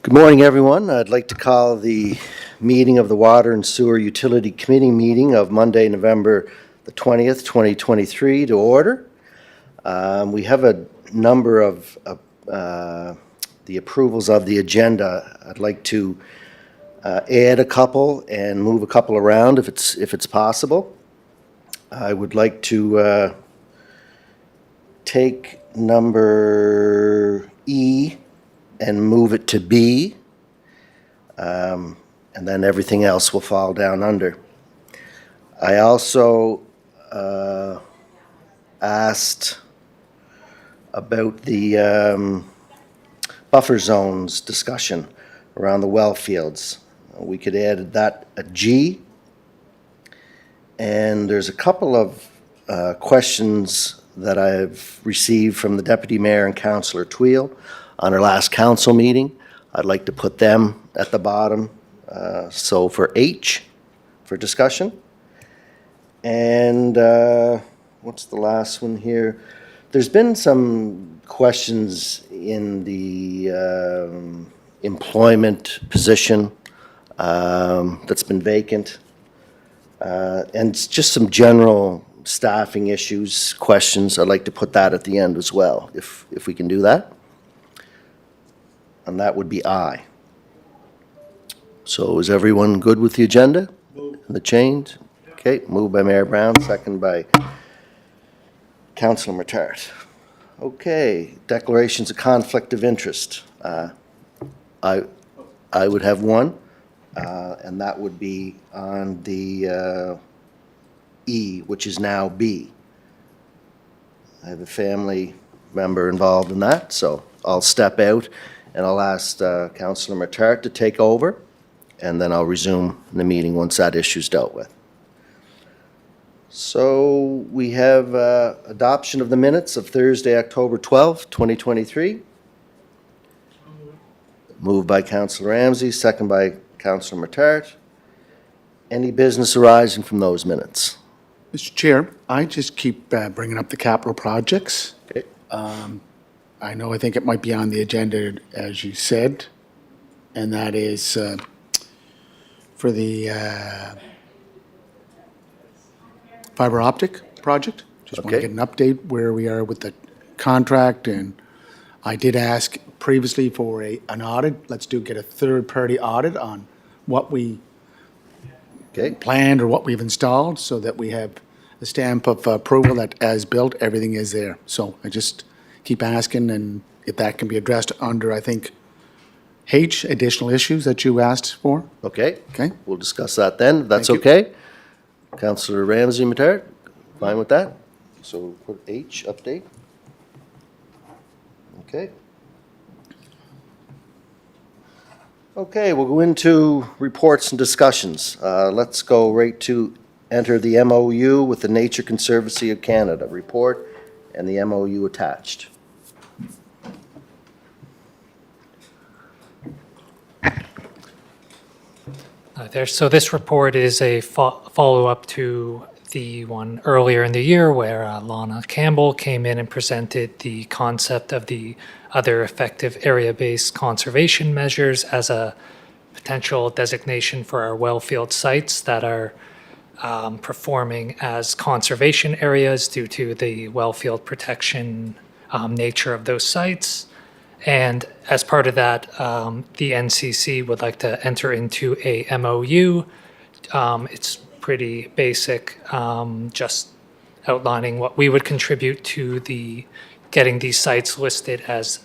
Good morning, everyone. I'd like to call the meeting of the Water and Sewer Utility Committee meeting of Monday, November the 20th, 2023 to order. We have a number of the approvals of the agenda. I'd like to add a couple and move a couple around if it's possible. I would like to take number E and move it to B, and then everything else will fall down under. I also asked about the buffer zones discussion around the well fields. We could add that a G. And there's a couple of questions that I've received from the Deputy Mayor and Councillor Tweel on our last council meeting. I'd like to put them at the bottom. So for H, for discussion. And what's the last one here? There's been some questions in the employment position that's been vacant. And just some general staffing issues, questions. I'd like to put that at the end as well, if we can do that. And that would be I. So is everyone good with the agenda? Move. And the change? Okay, moved by Mayor Brown, second by Councillor Matart. Okay, declarations of conflict of interest. I would have one, and that would be on the E, which is now B. I have a family member involved in that, so I'll step out and I'll ask Councillor Matart to take over, and then I'll resume the meeting once that issue's dealt with. So we have adoption of the minutes of Thursday, October 12th, 2023. Moved by Councillor Ramsay, second by Councillor Matart. Any business arising from those minutes? Mr. Chair, I just keep bringing up the capital projects. Okay. I think it might be on the agenda, as you said, and that is for the fiber optic project. Just want to Okay. get an update where we are with the contract, and I did ask previously for an audit. Let's get a third-party audit on what we Okay. planned or what we've installed, so that we have a stamp of approval that as built, everything is there. So I just keep asking, and if that can be addressed under, I think, H, additional issues that you asked for. Okay. Okay. We'll discuss that then, if that's Thank you. okay. Councillor Ramsay Matart, fine with that? So we'll put H, update. Okay. Okay, we'll go into reports and discussions. Let's go right to enter the MOU with the Nature Conservancy of Canada report and the MOU attached. So this report is a follow-up to the one earlier in the year where Lana Campbell came in and presented the concept of the other effective area-based conservation measures as a potential designation for our wellfield sites that are performing as conservation areas due to the wellfield protection nature of those sites. And as part of that, the NCC would like to enter into a MOU. It's pretty basic, just outlining what we would contribute to the getting these sites listed as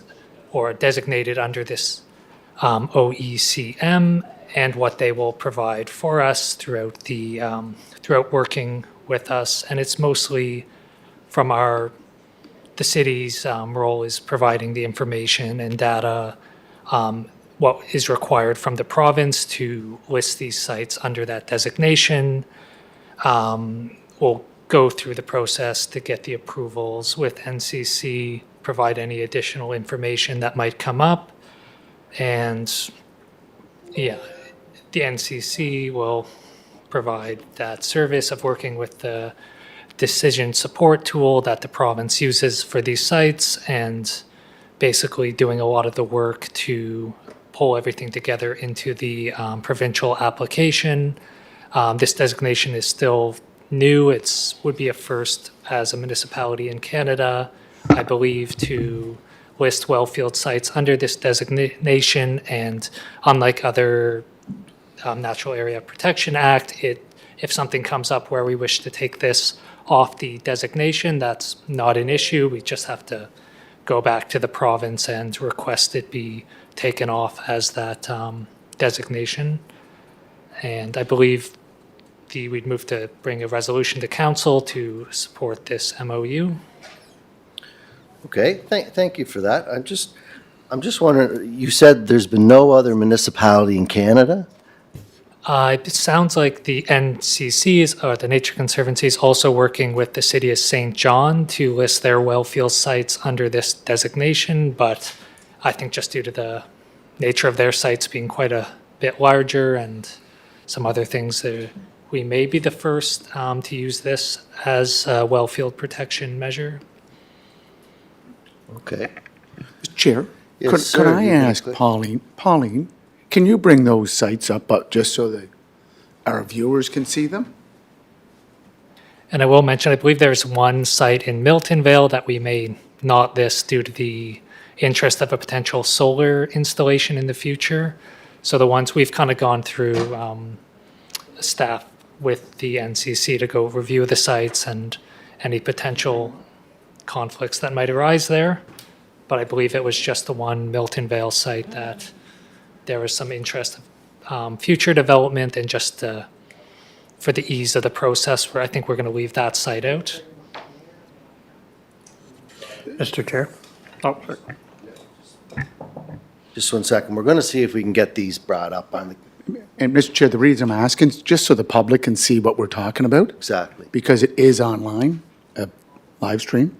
or designated under this OECM, and what they will provide for us throughout the throughout working with us. And it's mostly from the city's role is providing the information and data, what is required from the province to list these sites under that designation. We'll go through the process to get the approvals with NCC, provide any additional information that might come up. And yeah, the NCC will provide that service of working with the decision support tool that the province uses for these sites, and basically doing a lot of the work to pull everything together into the provincial application. This designation is still new. Would be a first as a municipality in Canada, I believe, to list wellfield sites under this designation. And unlike other Natural Area Protection Act, if something comes up where we wish to take this off the designation, that's not an issue. We just have to go back to the province and request it be taken off as that designation. And I believe we'd move to bring a resolution to council to support this MOU. Okay, thank you for that. I'm just wondering, you said there's been no other municipality in Canada? It sounds like the NCC, or the Nature Conservancy, is also working with the city of St. John to list their wellfield sites under this designation, but I think just due to the nature of their sites being quite a bit larger and some other things, we may be the first to use this as a wellfield protection measure. Okay. Chair, Yes, could sir, I you may ask click. Pauline, can you bring those sites up just so that our viewers can see them? And I will mention, I believe there's one site in Milton Vale that we may not list due to the interest of a potential solar installation in the future. So the ones we've kind of gone through staff with the NCC to go review the sites and any potential conflicts that might arise there. But I believe it was just the one Milton Vale site that there was some interest of future development, and just for the ease of the process, where I think we're going to leave that site out. Mr. Chair? Oh, sorry. Just 1 second. We're going to see if we can get these brought up on the, And Mr. Chair, the reason I'm asking is just so the public can see what we're talking about, exactly. because it is online, a live stream.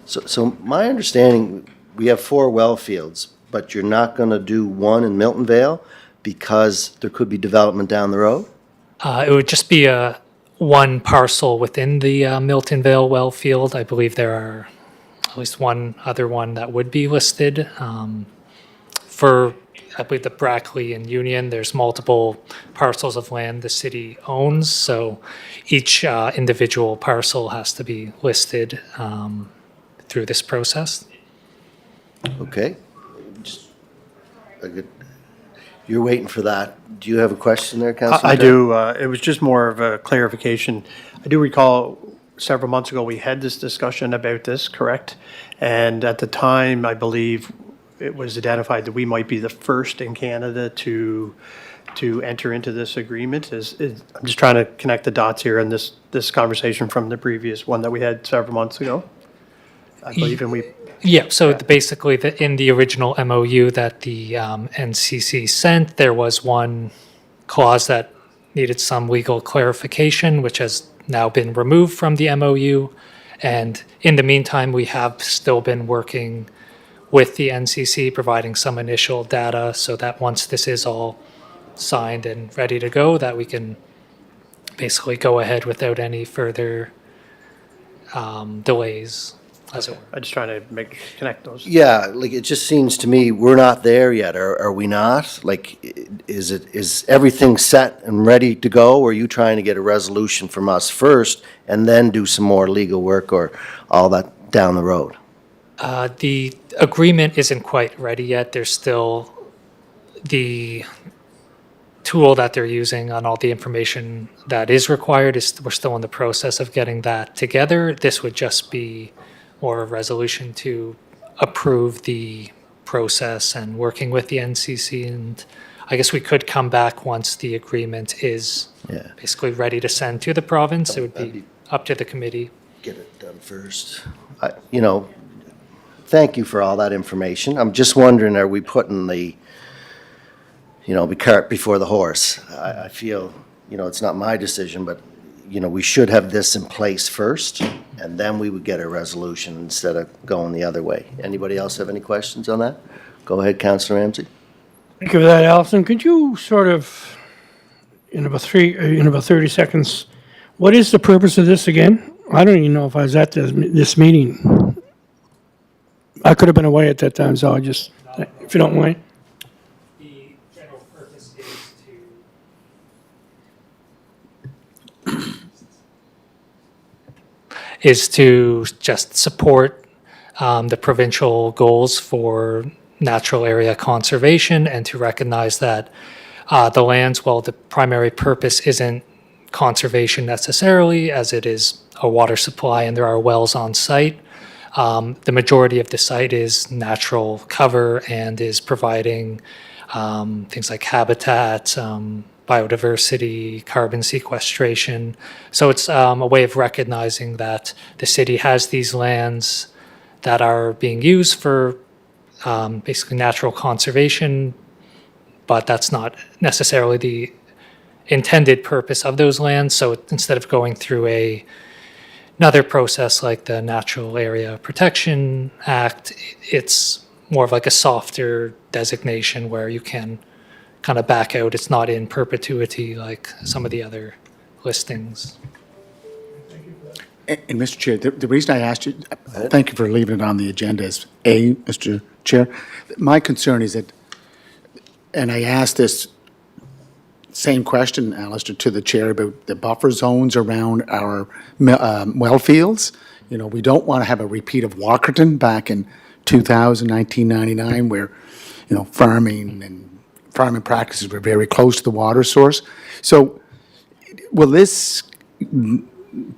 So my understanding, we have 4 well fields, but you're not going to do one in Milton Vale because there could be development down the road? It would just be one parcel within the Milton Vale well field. I believe there are at least one other one that would be listed. For, I believe, the Brackley and Union, there's multiple parcels of land the city owns, so each individual parcel has to be listed through this process. Okay. You're waiting for that. Do you have a question there, Councilor? I do. It was just more of a clarification. I do recall several months ago, we had this discussion about this, correct? And at the time, I believe it was identified that we might be the first in Canada to enter into this agreement. I'm just trying to connect the dots here in this conversation from the previous one that we had several months ago. I believe, and we, Yeah, so basically, in the original MOU that the NCC sent, there was one clause that needed some legal clarification, which has now been removed from the MOU. And in the meantime, we have still been working with the NCC, providing some initial data so that once this is all signed and ready to go, that we can basically go ahead without any further delays, as it were. I'm just trying to connect those. Yeah, like, it just seems to me, we're not there yet, are we not? Like, is everything set and ready to go, or are you trying to get a resolution from us first and then do some more legal work or all that down the road? The agreement isn't quite ready yet. There's still the tool that they're using on all the information that is required. We're still in the process of getting that together. This would just be more a resolution to approve the process and working with the NCC. And I guess we could come back once the agreement is Yeah. basically ready to send to the province. It would That'd be be- up to the committee. Get it done first. Thank you for all that information. I'm just wondering, are we putting the cart before the horse? I feel, it's not my decision, but, we should have this in place first, and then we would get a resolution instead of going the other way. Anybody else have any questions on that? Go ahead, Councillor Ramsey. Thank you for that, Alison. Could you sort of, in about 30 seconds, what is the purpose of this again? I don't even know if I was at this meeting. I could have been away at that time, so I just, if you don't mind. The general purpose is to just support the provincial goals for natural area conservation and to recognize that the lands, while the primary purpose isn't conservation necessarily, as it is a water supply and there are wells on site, the majority of the site is natural cover and is providing things like habitat, biodiversity, carbon sequestration. So it's a way of recognizing that the city has these lands that are being used for basically natural conservation, but that's not necessarily the intended purpose of those lands. So instead of going through another process like the Natural Area Protection Act, it's more of like a softer designation where you can kind of back out. It's not in perpetuity like some of the other listings. And Mr. Chair, the reason I asked you, thank you for leaving it on the agenda, is Mr. Chair, my concern is that, and I asked this same question, Alistair, to the chair about the buffer zones around our well fields. You know, we don't want to have a repeat of Walkerton back in 2000, 1999, where, you know, farming practices were very close to the water source. So will this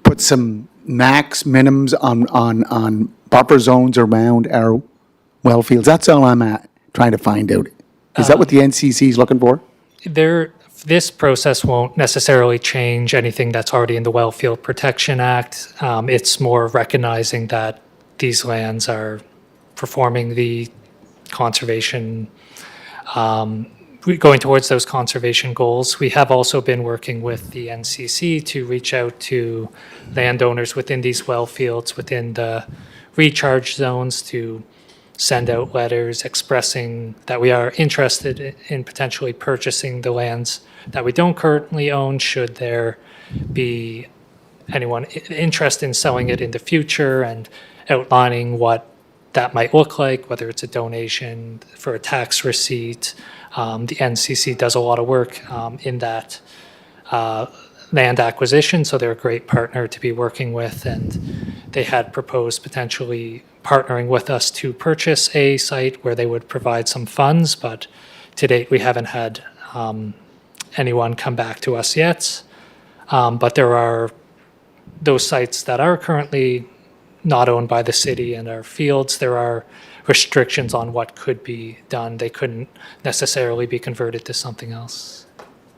put some minimums on buffer zones around our well fields? That's all I'm trying to find out. Is that what the NCC is looking for? This process won't necessarily change anything that's already in the Wellfield Protection Act. It's more recognizing that these lands are performing the conservation, going towards those conservation goals. We have also been working with the NCC to reach out to landowners within these well fields, within the recharge zones, to send out letters expressing that we are interested in potentially purchasing the lands that we don't currently own, should there be anyone interested in selling it in the future, and outlining what that might look like, whether it's a donation for a tax receipt. The NCC does a lot of work in that land acquisition, so they're a great partner to be working with, and they had proposed potentially partnering with us to purchase a site where they would provide some funds, but to date we haven't had anyone come back to us yet. But there are those sites that are currently not owned by the city and are fields. There are restrictions on what could be done. They couldn't necessarily be converted to something else.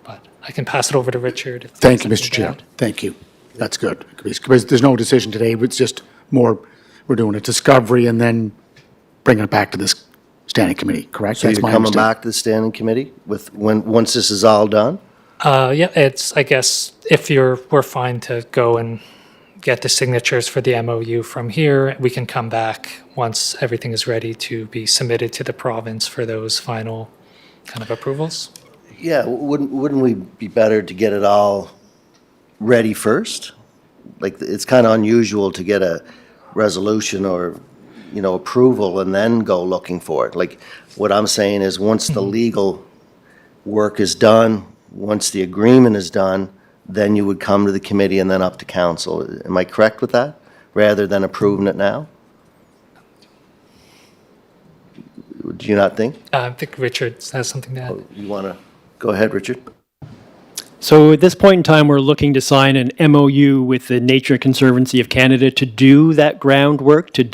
But I can pass it over to Richard. if Thank you, there's Mr. anything to Chair. add. Thank you. That's good. Because there's no decision today. It's just more, we're doing a discovery and then bringing it back to this standing committee, correct? So That's you're my coming understanding. back to the standing committee once this is all done? Yeah, it's, I guess, if we're fine to go and get the signatures for the MOU from here, we can come back once everything is ready to be submitted to the province for those final kind of approvals. Yeah, wouldn't we be better to get it all ready first? Like, it's kind of unusual to get a resolution or, you know, approval and then go looking for it. Like, what I'm saying is, once the legal work is done, once the agreement is done, then you would come to the committee and then up to council. Am I correct with that? Rather than approving it now? Do you not think? I think Richard has something to add. You want to, go ahead, Richard? So at this point in time, we're looking to sign an MOU with the Nature Conservancy of Canada to do that groundwork, to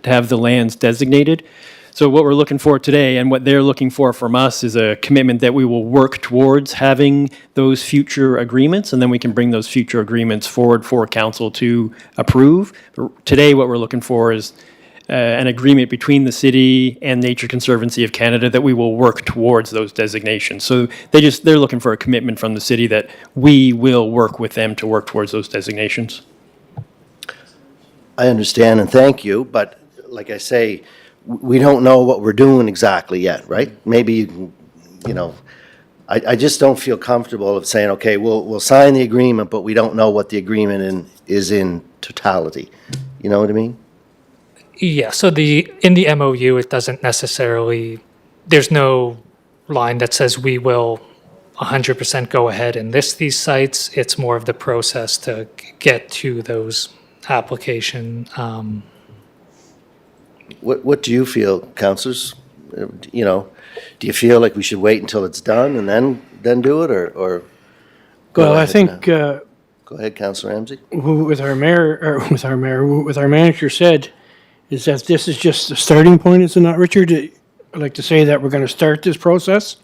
have the lands designated. So what we're looking for today and what they're looking for from us is a commitment that we will work towards having those future agreements, and then we can bring those future agreements forward for council to approve. Today, what we're looking for is an agreement between the city and Nature Conservancy of Canada that we will work towards those designations. So they're looking for a commitment from the city that we will work with them to work towards those designations. I understand and thank you, but like I say, we don't know what we're doing exactly yet, right? Maybe you can, you know, I just don't feel comfortable of saying, okay, we'll sign the agreement, but we don't know what the agreement is in totality. You know what I mean? Yeah, so in the MOU, it doesn't necessarily, there's no line that says we will 100% go ahead and list these sites. It's more of the process to get to those application. What do you feel, councillors? You know, do you feel like we should wait until it's done and then do it, or? Go Well, I ahead think now. Go ahead, Councillor Ramsey. with our manager said, is that this is just the starting point, is it not, Richard? I'd like to say that we're going to start this process,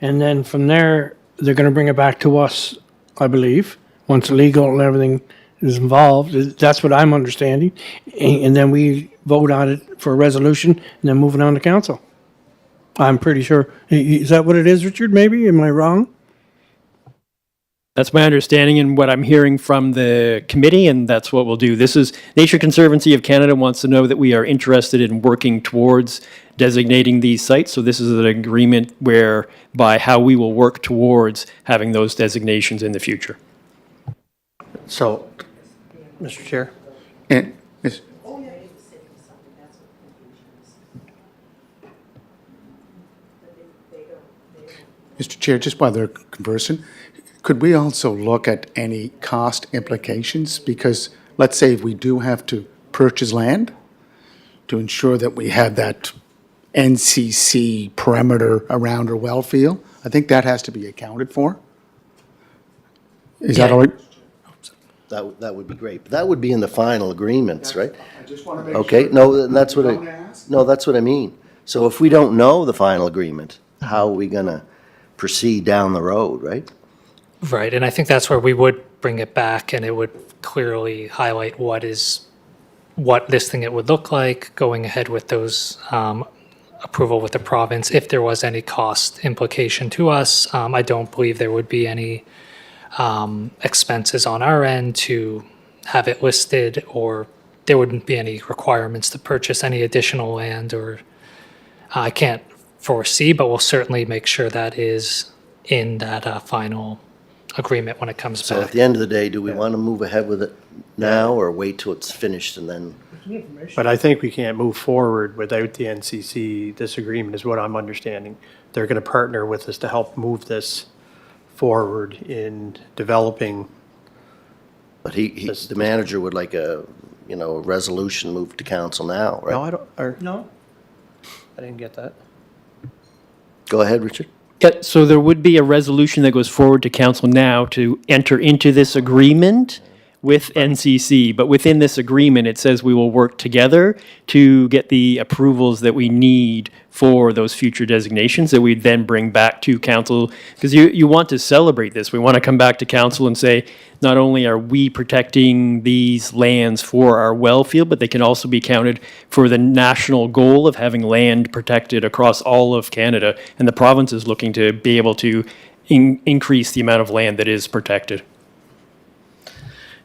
and then from there, they're going to bring it back to us, I believe, once legal and everything is involved. That's what I'm understanding. And then we vote on it for a resolution and then move it on to council. I'm pretty sure. Is that what it is, Richard, maybe? Am I wrong? That's my understanding and what I'm hearing from the committee, and that's what we'll do. This is Nature Conservancy of Canada wants to know that we are interested in working towards designating these sites. So this is an agreement whereby how we will work towards having those designations in the future. So, Mr. Chair? And, Ms. Mr. Chair, just while they're conversing, could we also look at any cost implications? Because let's say if we do have to purchase land to ensure that we have that NCC perimeter around our well field, I think that has to be accounted for. Is that Yeah. all right? That would be great. But that would be in the final agreements, right? I just want to make Okay, no, that's what Don't I, ask. no, that's what I mean. So if we don't know the final agreement, how are we gonna proceed down the road, right? Right, and I think that's where we would bring it back, and it would clearly highlight what listing it would look like, going ahead with those approval with the province, if there was any cost implication to us. I don't believe there would be any expenses on our end to have it listed, or there wouldn't be any requirements to purchase any additional land, or I can't foresee, but we'll certainly make sure that is in that final agreement when it comes So at back. the end of the day, do we wanna move ahead with it now or wait till it's finished and then? But I think we can't move forward without the NCC disagreement, is what I'm understanding. They're going to partner with us to help move this forward in developing. But the manager would like a resolution moved to council now, right? No, I don't, or, no? I didn't get that. Go ahead, Richard. Yeah, so there would be a resolution that goes forward to council now to enter into this agreement with NCC, but within this agreement, it says we will work together to get the approvals that we need for those future designations that we then bring back to council. Because you want to celebrate this. We want to come back to council and say, not only are we protecting these lands for our well field, but they can also be counted for the national goal of having land protected across all of Canada. And the province is looking to be able to increase the amount of land that is protected.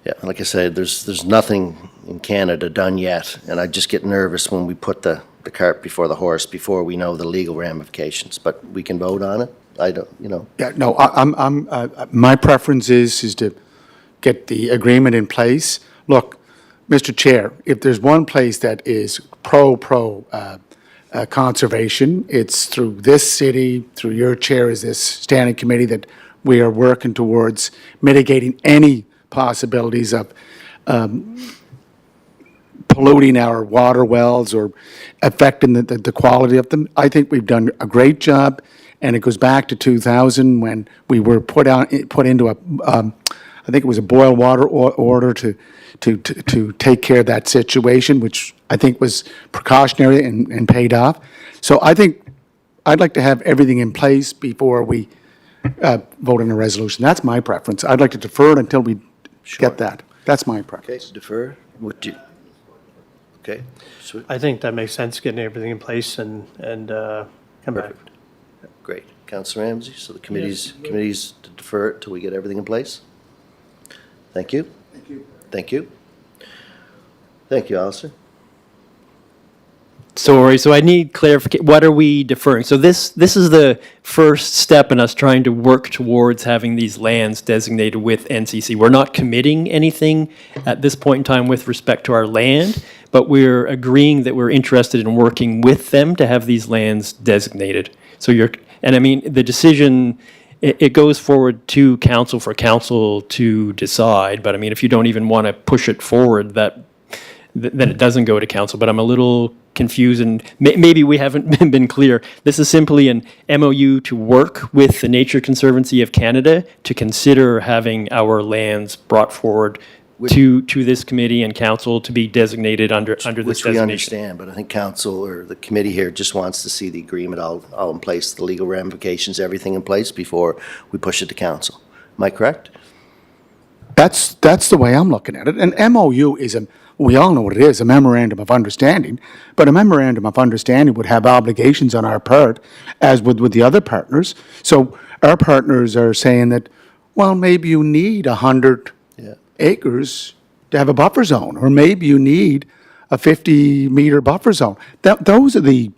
Yeah, like I said, there's nothing in Canada done yet, and I just get nervous when we put the cart before the horse, before we know the legal ramifications, but we can vote on it. I don't, Yeah, no, my preference is to get the agreement in place. Look, Mr. Chair, if there's one place that is conservation, it's through this city, through your chair as this standing committee, that we are working towards mitigating any possibilities of polluting our water wells or affecting the quality of them. I think we've done a great job, and it goes back to 2000 when we were put into a, I think it was a boil water order to take care of that situation, which I think was precautionary and paid off. So I think I'd like to have everything in place before we vote on a resolution. That's my preference. I'd like to defer it until we get that. That's my okay, preference. defer? Okay, sweet, I think that makes sense, getting everything in place and come back. perfect. Great. Councillor Ramsey, so the committee's to defer it till we get everything in place? Thank you. Thank you. Thank you. Thank you, Alistair. Sorry, so I need clarification. What are we deferring? So this is the first step in us trying to work towards having these lands designated with NCC. We're not committing anything at this point in time with respect to our land, but we're agreeing that we're interested in working with them to have these lands designated. So and I mean, the decision, it goes forward to council for council to decide, but I mean, if you don't even want to push it forward, then it doesn't go to council. But I'm a little confused, and maybe we haven't been clear. This is simply an MOU to work with the Nature Conservancy of Canada to consider having our lands brought forward to this committee and council to be designated under this Which we designation. understand, but I think council or the committee here just wants to see the agreement all in place, the legal ramifications, everything in place before we push it to council. Am I correct? That's the way I'm looking at it. An MOU is we all know what it is, a memorandum of understanding. But a memorandum of understanding would have obligations on our part, as with the other partners. So our partners are saying that, well, maybe you need 100 acres to have a buffer zone, or maybe you need a 50-meter buffer zone. That's the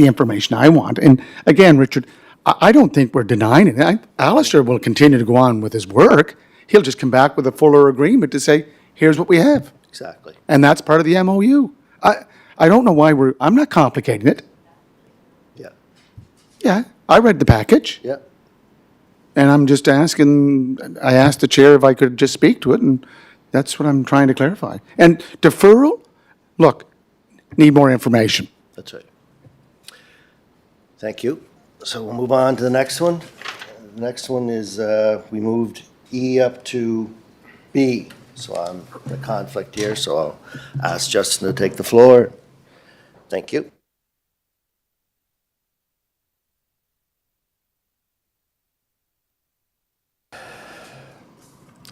information I want. And again, Richard, I don't think we're denying it. Alistair will continue to go on with his work. He'll just come back with a fuller agreement to say, here's what we have. Exactly. And that's part of the MOU. I don't know why I'm not complicating it. Yeah, Yeah, I read the package. yeah. And I'm just asking, I asked the chair if I could just speak to it, and that's what I'm trying to clarify. And deferral, look, need more information. That's right. Thank you. So we'll move on to the next one. The next one is, we moved E up to B. So I'm in a conflict here, so I'll ask Justin to take the floor. Thank you.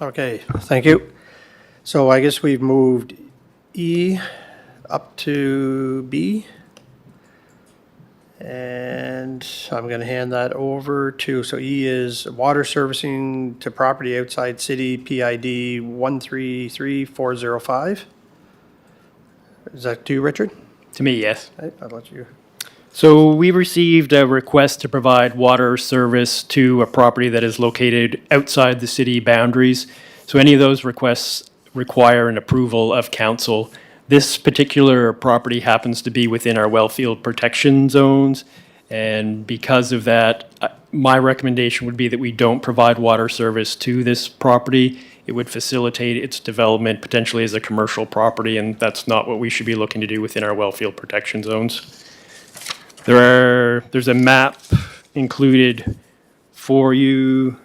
Okay, thank you. So I guess we've moved E up to B. And I'm going to hand that over to, so E is water servicing to property outside city, PID 133405. Is that to you, Richard? To me, yes. I'll let you. So we received a request to provide water service to a property that is located outside the city boundaries. So any of those requests require an approval of council. This particular property happens to be within our wellfield protection zones. And because of that, my recommendation would be that we don't provide water service to this property. It would facilitate its development potentially as a commercial property, and that's not what we should be looking to do within our wellfield protection zones. There's a map included for you,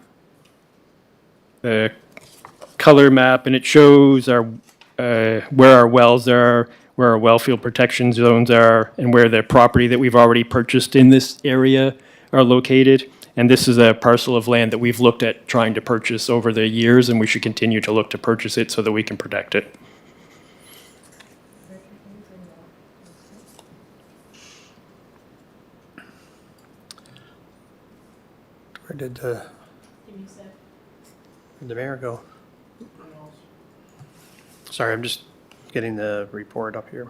a color map, and it shows where our wells are, where our wellfield protection zones are, and where the property that we've already purchased in this area are located. And this is a parcel of land that we've looked at trying to purchase over the years, and we should continue to look to purchase it so that we can protect it. Where did the mayor go? Sorry, I'm just getting the report up here.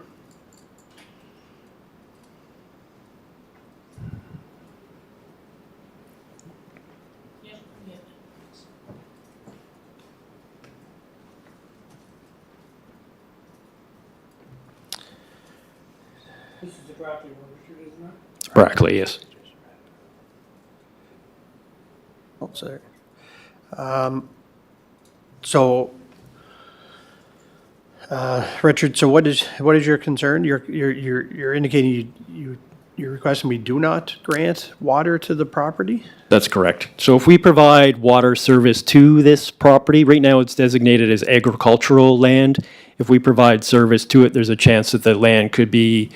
This is the property ownership, isn't it? Brackley, yes. Oh, sorry. So, Richard, so what is your concern? You're indicating you're requesting we do not grant water to the property? That's correct. So if we provide water service to this property, right now it's designated as agricultural land. If we provide service to it, there's a chance that the land could be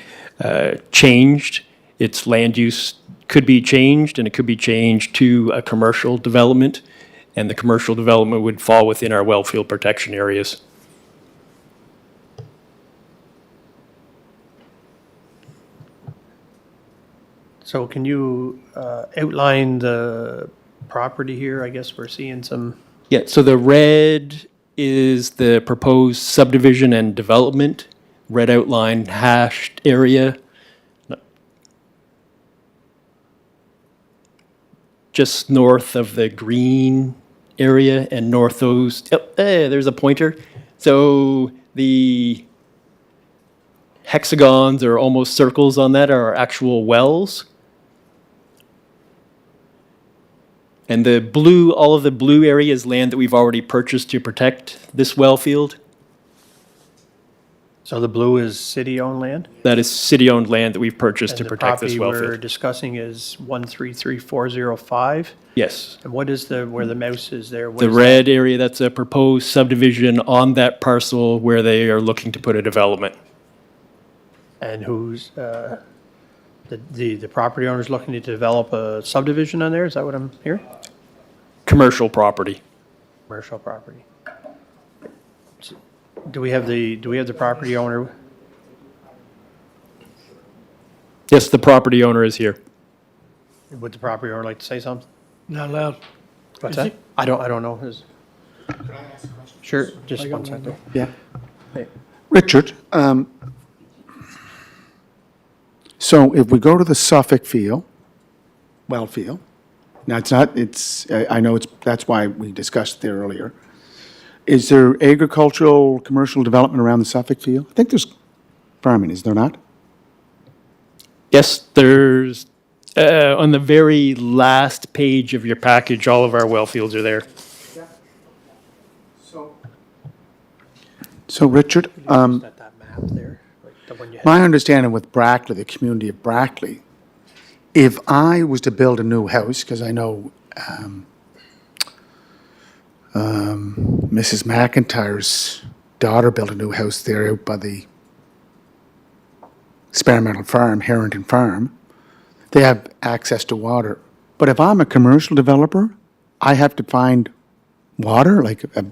changed. Its land use could be changed, and it could be changed to a commercial development, and the commercial development would fall within our wellfield protection areas. So can you outline the property here? I guess we're seeing some, Yeah, so the red is the proposed subdivision and development, red outline hashed area. Just north of the green area and north there's a pointer. So The hexagons or almost circles on that are actual wells. And the blue, all of the blue area is land that we've already purchased to protect this well field. So the blue is city-owned land? That is city-owned land that we've purchased to And the protect this property well we're field. discussing is 133405? Yes. And what is where the mouse is there? What The is that? red area, that's a proposed subdivision on that parcel where they are looking to put a development. And who's, the property owner's looking to develop a subdivision on there? Is that what I'm hearing? Commercial property. Commercial property. Do we have the property owner? Yes, the property owner is here. Would the property owner like to say something? Not allowed. What's Is that? I don't know his. Sure, just one second. Yeah. Richard, so if we go to the Suffolk field, well field, now it's not, I know that's why we discussed there earlier. Is there agricultural, commercial development around the Suffolk field? I think there's farming, is there not? Yes, there's, on the very last page of your package, all of our well fields are there. So Richard, That map there, like the one you had. my understanding with Brackley, the community of Brackley, if I was to build a new house, because I know Mrs. McIntyre's daughter built a new house there out by the experimental farm, Harrington Farm, they have access to water. But if I'm a commercial developer, I have to find water, like a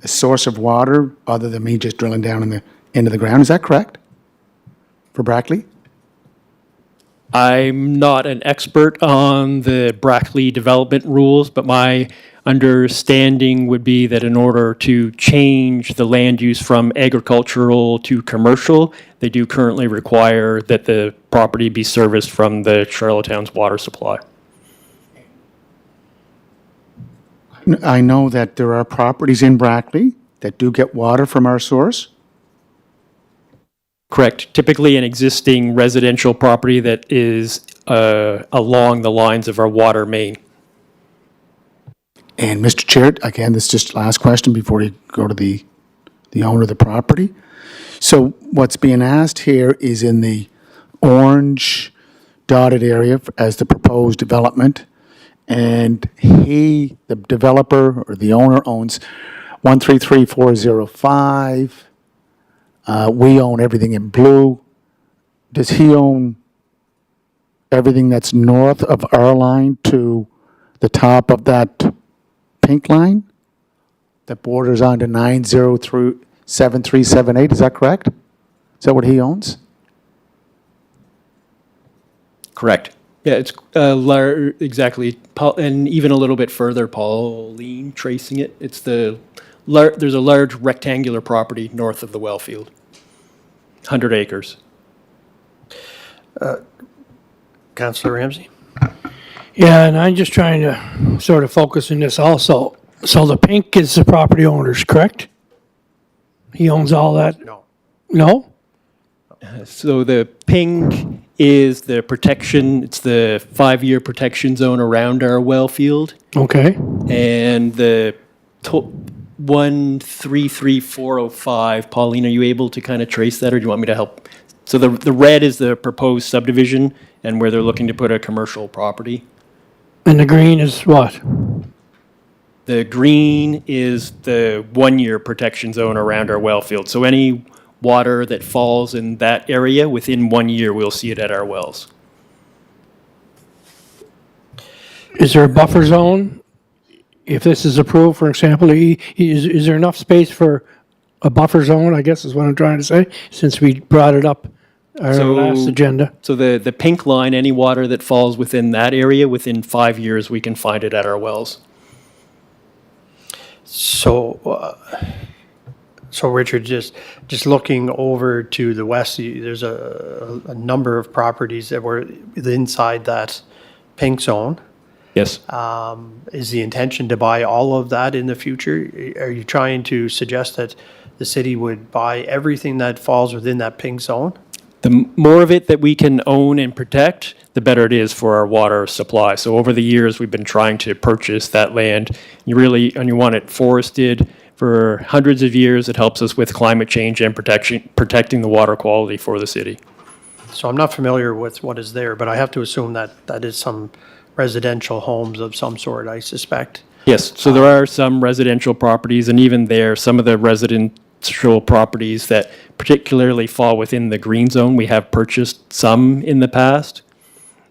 source of water, other than me just drilling down into the ground. Is that correct? For Brackley? I'm not an expert on the Brackley development rules, but my understanding would be that in order to change the land use from agricultural to commercial, they do currently require that the property be serviced from the Charlottetown's water supply. I know that there are properties in Brackley that do get water from our source. Correct. Typically an existing residential property that is along the lines of our water main. And Mr. Chair, again, this is just last question before you go to the owner of the property. So what's being asked here is in the orange dotted area as the proposed development. And the developer or the owner owns 133405. We own everything in blue. Does he own everything that's north of our line to the top of that pink line that borders onto 9037378? Is that correct? Is that what he owns? Correct. Yeah, it's exactly, and even a little bit further, Pauline tracing it. It's there's a large rectangular property north of the well field, 100 acres. Councillor Ramsey? Yeah, and I'm just trying to sort of focus on this also. So the pink is the property owner's, correct? He owns all that? No. No? So the pink is the protection, it's the 5-year protection zone around our well field. Okay. And the 133405, Pauline, are you able to kind of trace that, or do you want me to help? So the red is the proposed subdivision and where they're looking to put a commercial property. And the green is what? The green is the 1-year protection zone around our well field. So any water that falls in that area, within 1 year, we'll see it at our wells. Is there a buffer zone? If this is approved, for example, is there enough space for a buffer zone, I guess is what I'm trying to say, since we brought it up our So- last agenda? So the pink line, any water that falls within that area, within 5 years, we can find it at our wells. So Richard, just looking over to the west, there's a number of properties that were inside that pink zone. Yes. Is the intention to buy all of that in the future? Are you trying to suggest that the city would buy everything that falls within that pink zone? The more of it that we can own and protect, the better it is for our water supply. So over the years, we've been trying to purchase that land. And you want it forested for hundreds of years. It helps us with climate change and protecting the water quality for the city. So I'm not familiar with what is there, but I have to assume that that is some residential homes of some sort, I suspect. Yes, so there are some residential properties, and even there, some of the residential properties that particularly fall within the green zone, we have purchased some in the past,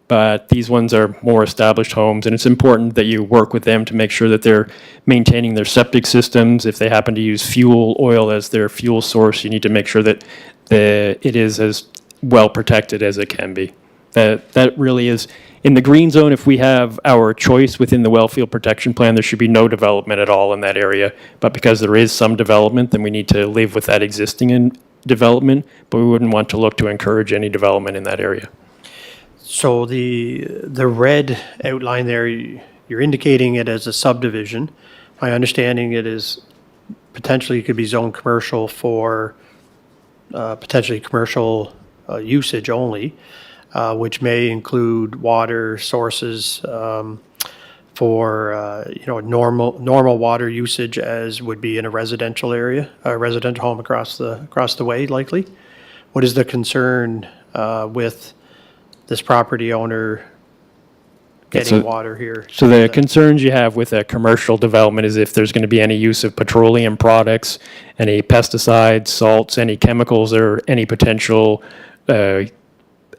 but these ones are more established homes, and it's important that you work with them to make sure that they're maintaining their septic systems. If they happen to use fuel oil as their fuel source, you need to make sure that it is as well protected as it can be. That really is, in the green zone, if we have our choice within the wellfield protection plan, there should be no development at all in that area. But because there is some development, then we need to live with that existing development, but we wouldn't want to look to encourage any development in that area. So the red outline there, you're indicating it as a subdivision. My understanding it is potentially could be zoned commercial for potentially commercial usage only, which may include water sources for normal water usage as would be in a residential area, a residential home across the way likely. What is the concern with this property owner getting water here? So the concerns you have with a commercial development is if there's going to be any use of petroleum products, any pesticides, salts, any chemicals, or any potential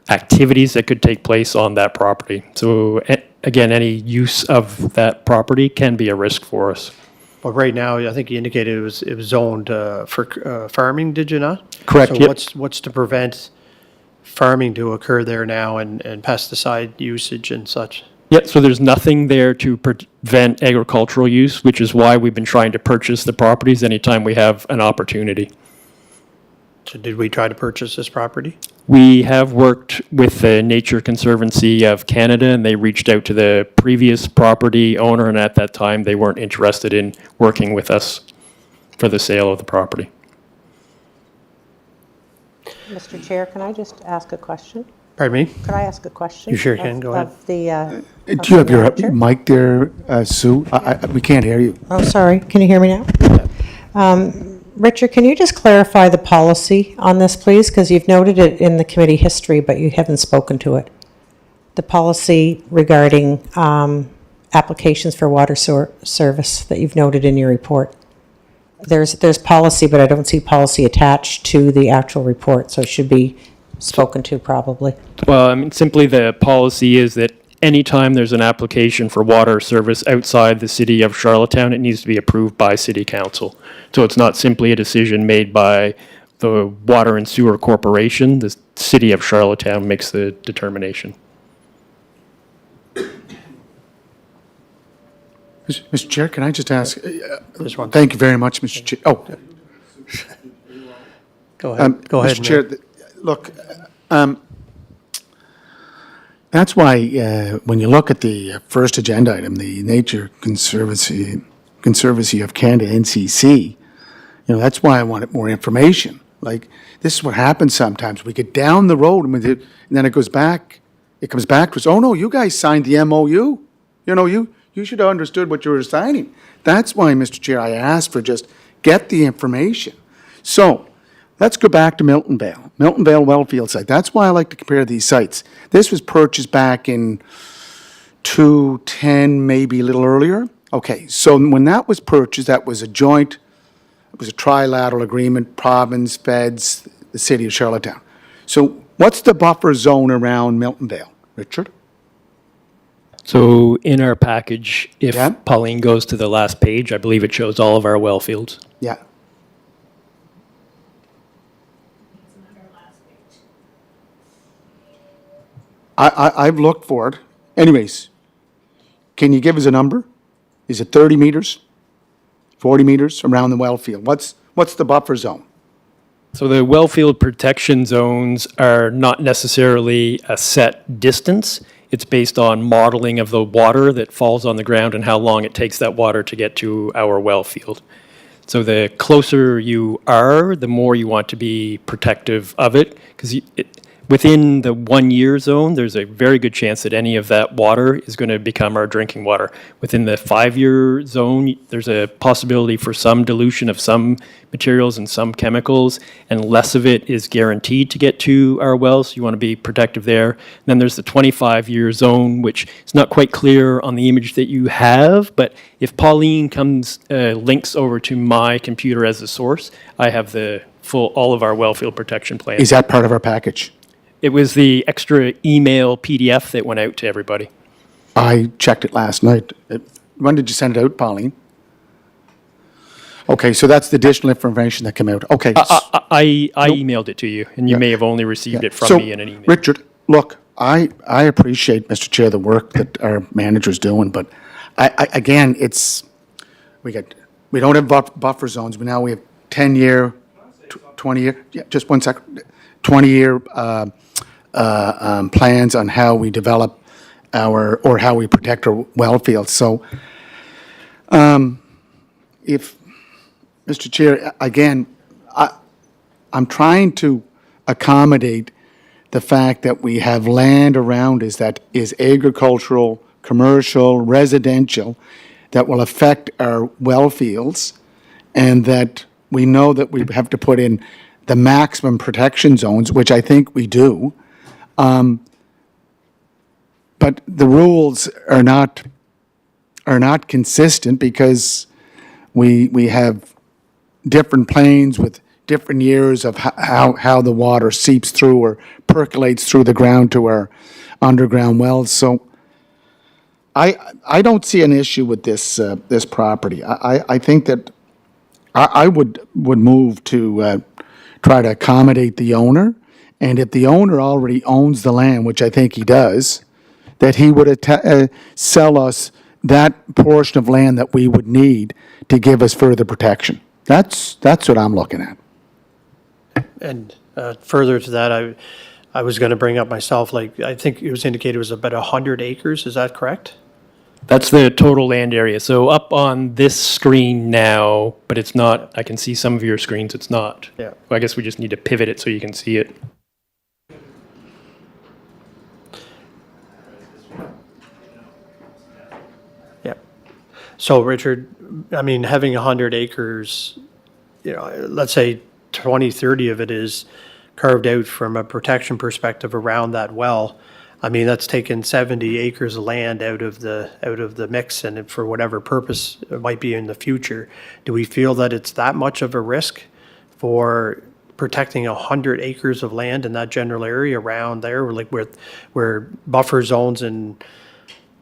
activities that could take place on that property. So again, any use of that property can be a risk for us. But right now, I think you indicated it was zoned for farming, did you not? Correct, So yep. what's to prevent farming to occur there now and pesticide usage and such? Yeah, so there's nothing there to prevent agricultural use, which is why we've been trying to purchase the properties anytime we have an opportunity. So did we try to purchase this property? We have worked with the Nature Conservancy of Canada, and they reached out to the previous property owner, and at that time, they weren't interested in working with us for the sale of the property. Mr. Chair, can I just ask a question? Pardon me? Could I ask a question? You sure can. Go ahead. Of the, Do you have your mic there, Sue? We can't hear you. oh, sorry, can you hear me now? Richard, can you just clarify the policy on this, please? Because you've noted it in the committee history, but you haven't spoken to it. The policy regarding applications for water service that you've noted in your report. There's policy, but I don't see policy attached to the actual report, so it should be spoken to probably. Well, I mean, simply the policy is that anytime there's an application for water service outside the city of Charlottetown, it needs to be approved by city council. So it's not simply a decision made by the Water and Sewer Corporation. The city of Charlottetown makes the determination. Mr. Chair, can I just ask? This one. Thank you very much, Mr. Chair. Oh, Go ahead. Go ahead, Mr. Chair, Mayor. look, that's why when you look at the first agenda item, the Nature Conservancy of Canada, NCC, that's why I wanted more information. Like, this is what happens sometimes. We get down the road and then it comes back to us, oh no, you guys signed the MOU. You should have understood what you were signing. That's why, Mr. Chair, I asked for just get the information. So, let's go back to Milton Vale Wellfield site. That's why I like to compare these sites. This was purchased back in 2010, maybe a little earlier. Okay, so when that was purchased, that was a trilateral agreement, province, feds, the city of Charlottetown. So what's the buffer zone around Milton Vale, Richard? So in our package, if Yeah. Pauline goes to the last page, I believe it shows all of our well fields. Yeah. I've looked for it. Anyways, can you give us a number? Is it 30 meters? 40 meters around the well field? What's the buffer zone? So the well field protection zones are not necessarily a set distance. It's based on modeling of the water that falls on the ground and how long it takes that water to get to our well field. So the closer you are, the more you want to be protective of it, because within the 1 year zone, there's a very good chance that any of that water is going to become our drinking water. Within the 5 year zone, there's a possibility for some dilution of some materials and some chemicals, and less of it is guaranteed to get to our wells. So you want to be protective there. And then there's the 25-year zone, which is not quite clear on the image that you have, but if Pauline links over to my computer as a source, I have all of our well field protection plans. Is that part of our package? It was the extra email PDF that went out to everybody. I checked it last night. When did you send it out, Pauline? Okay, so that's the additional information that came out. Okay. I emailed it to you, and you may have only received it from So, me in an email. Richard, look, I appreciate, Mr. Chair, the work that our manager's doing, but again, we don't have buffer zones, but now we have 10-year, 20-year, yeah, just 1 second, 20-year plans on how we develop or how we protect our well fields. So if, Mr. Chair, again, I'm trying to accommodate the fact that we have land around us that is agricultural, commercial, residential, that will affect our well fields, and that we know that we have to put in the maximum protection zones, which I think we do. But the rules are not consistent, because we have different planes with different years of how the water seeps through or percolates through the ground to our underground wells. So I don't see an issue with this property. I think that I would move to try to accommodate the owner, and if the owner already owns the land, which I think he does, that he would sell us that portion of land that we would need to give us further protection. That's what I'm looking at. And further to that, I was going to bring up myself, like, I think it was indicated it was about 100 acres, is that correct? That's the total land area. So up on this screen now, but it's not, I can see some of your screens, it's not. Yeah. Well, I guess we just need to pivot it so you can see it. Yeah. So Richard, I mean, having 100 acres, let's say 20, 30 of it is carved out from a protection perspective around that well. I mean, that's taken 70 acres of land out of the mix, and for whatever purpose it might be in the future. Do we feel that it's that much of a risk for protecting 100 acres of land in that general area around there, like where buffer zones and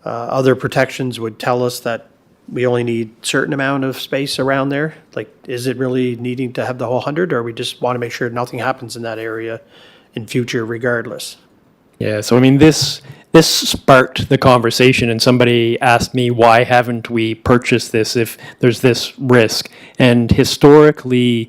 other protections would tell us that we only need certain amount of space around there? Like, is it really needing to have the whole 100, or we just want to make sure nothing happens in that area in future regardless? Yeah, so I mean, this sparked the conversation, and somebody asked me, why haven't we purchased this if there's this risk? And historically,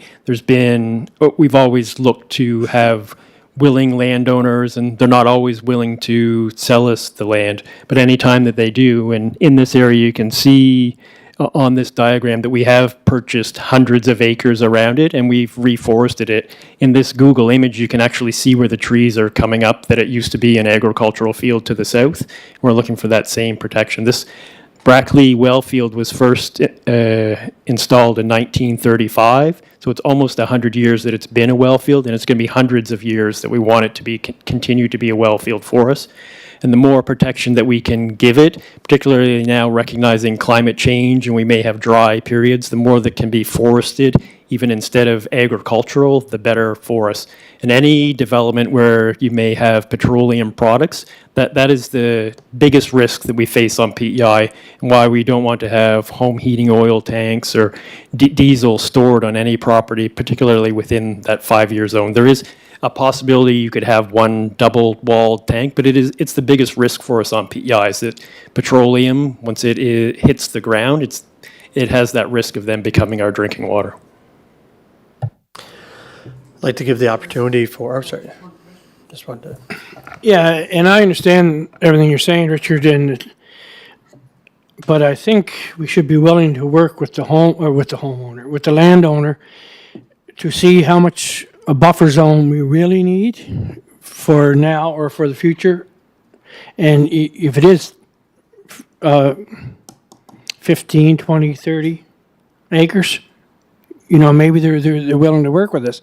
we've always looked to have willing landowners, and they're not always willing to sell us the land, but anytime that they do, and in this area you can see on this diagram that we have purchased hundreds of acres around it, and we've reforested it. In this Google image, you can actually see where the trees are coming up, that it used to be an agricultural field to the south. We're looking for that same protection. This Brackley well field was first installed in 1935, so it's almost 100 years that it's been a well field, and it's going to be hundreds of years that we want it to be continue to be a well field for us. And the more protection that we can give it, particularly now recognizing climate change and we may have dry periods, the more that can be forested, even instead of agricultural, the better for us. And any development where you may have petroleum products, that is the biggest risk that we face on PEI, and why we don't want to have home heating oil tanks or diesel stored on any property, particularly within that 5-year zone. There is a possibility you could have one double-walled tank, but it's the biggest risk for us on PEI is that petroleum, once it hits the ground, it has that risk of them becoming our drinking water. I'd like to give the opportunity for, just wanted to. Yeah, and I understand everything you're saying, Richard, and but I think we should be willing to work with the homeowner, with the landowner, to see how much a buffer zone we really need for now or for the future. And if it is 15, 20, 30 acres, you know, maybe they're willing to work with us.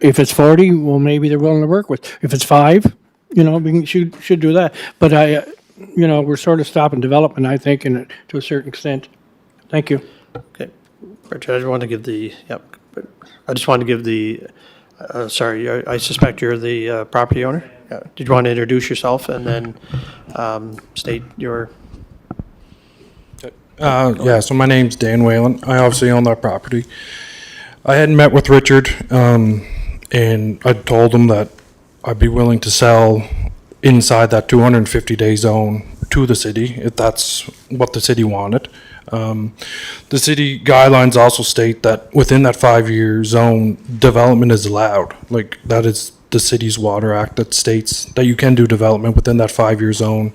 If it's 40, well, maybe they're willing to work with. If it's 5, you know, should do that. But you know, we're sort of stopping development, I think, to a certain extent. Thank you. Okay. Richard, I just wanted to give the, I just wanted to give the, sorry, I suspect you're the property owner? Yeah. Did you want to introduce yourself and then state your, Yeah, so my name's Dan Whalen. I obviously own that property. I had met with Richard, and I told him that I'd be willing to sell inside that 250-day zone to the city, if that's what the city wanted. The city guidelines also state that within that 5-year zone, development is allowed. Like, that is the city's water act that states that you can do development within that 5-year zone,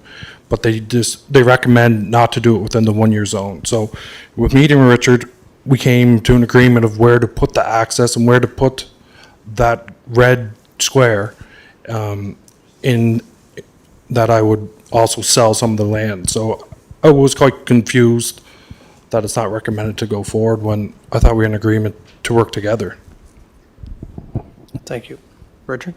but they recommend not to do it within the 1-year zone. So with meeting with Richard, we came to an agreement of where to put the access and where to put that red square, in that I would also sell some of the land. So I was quite confused that it's not recommended to go forward when I thought we were in agreement to work together. thank you. Richard?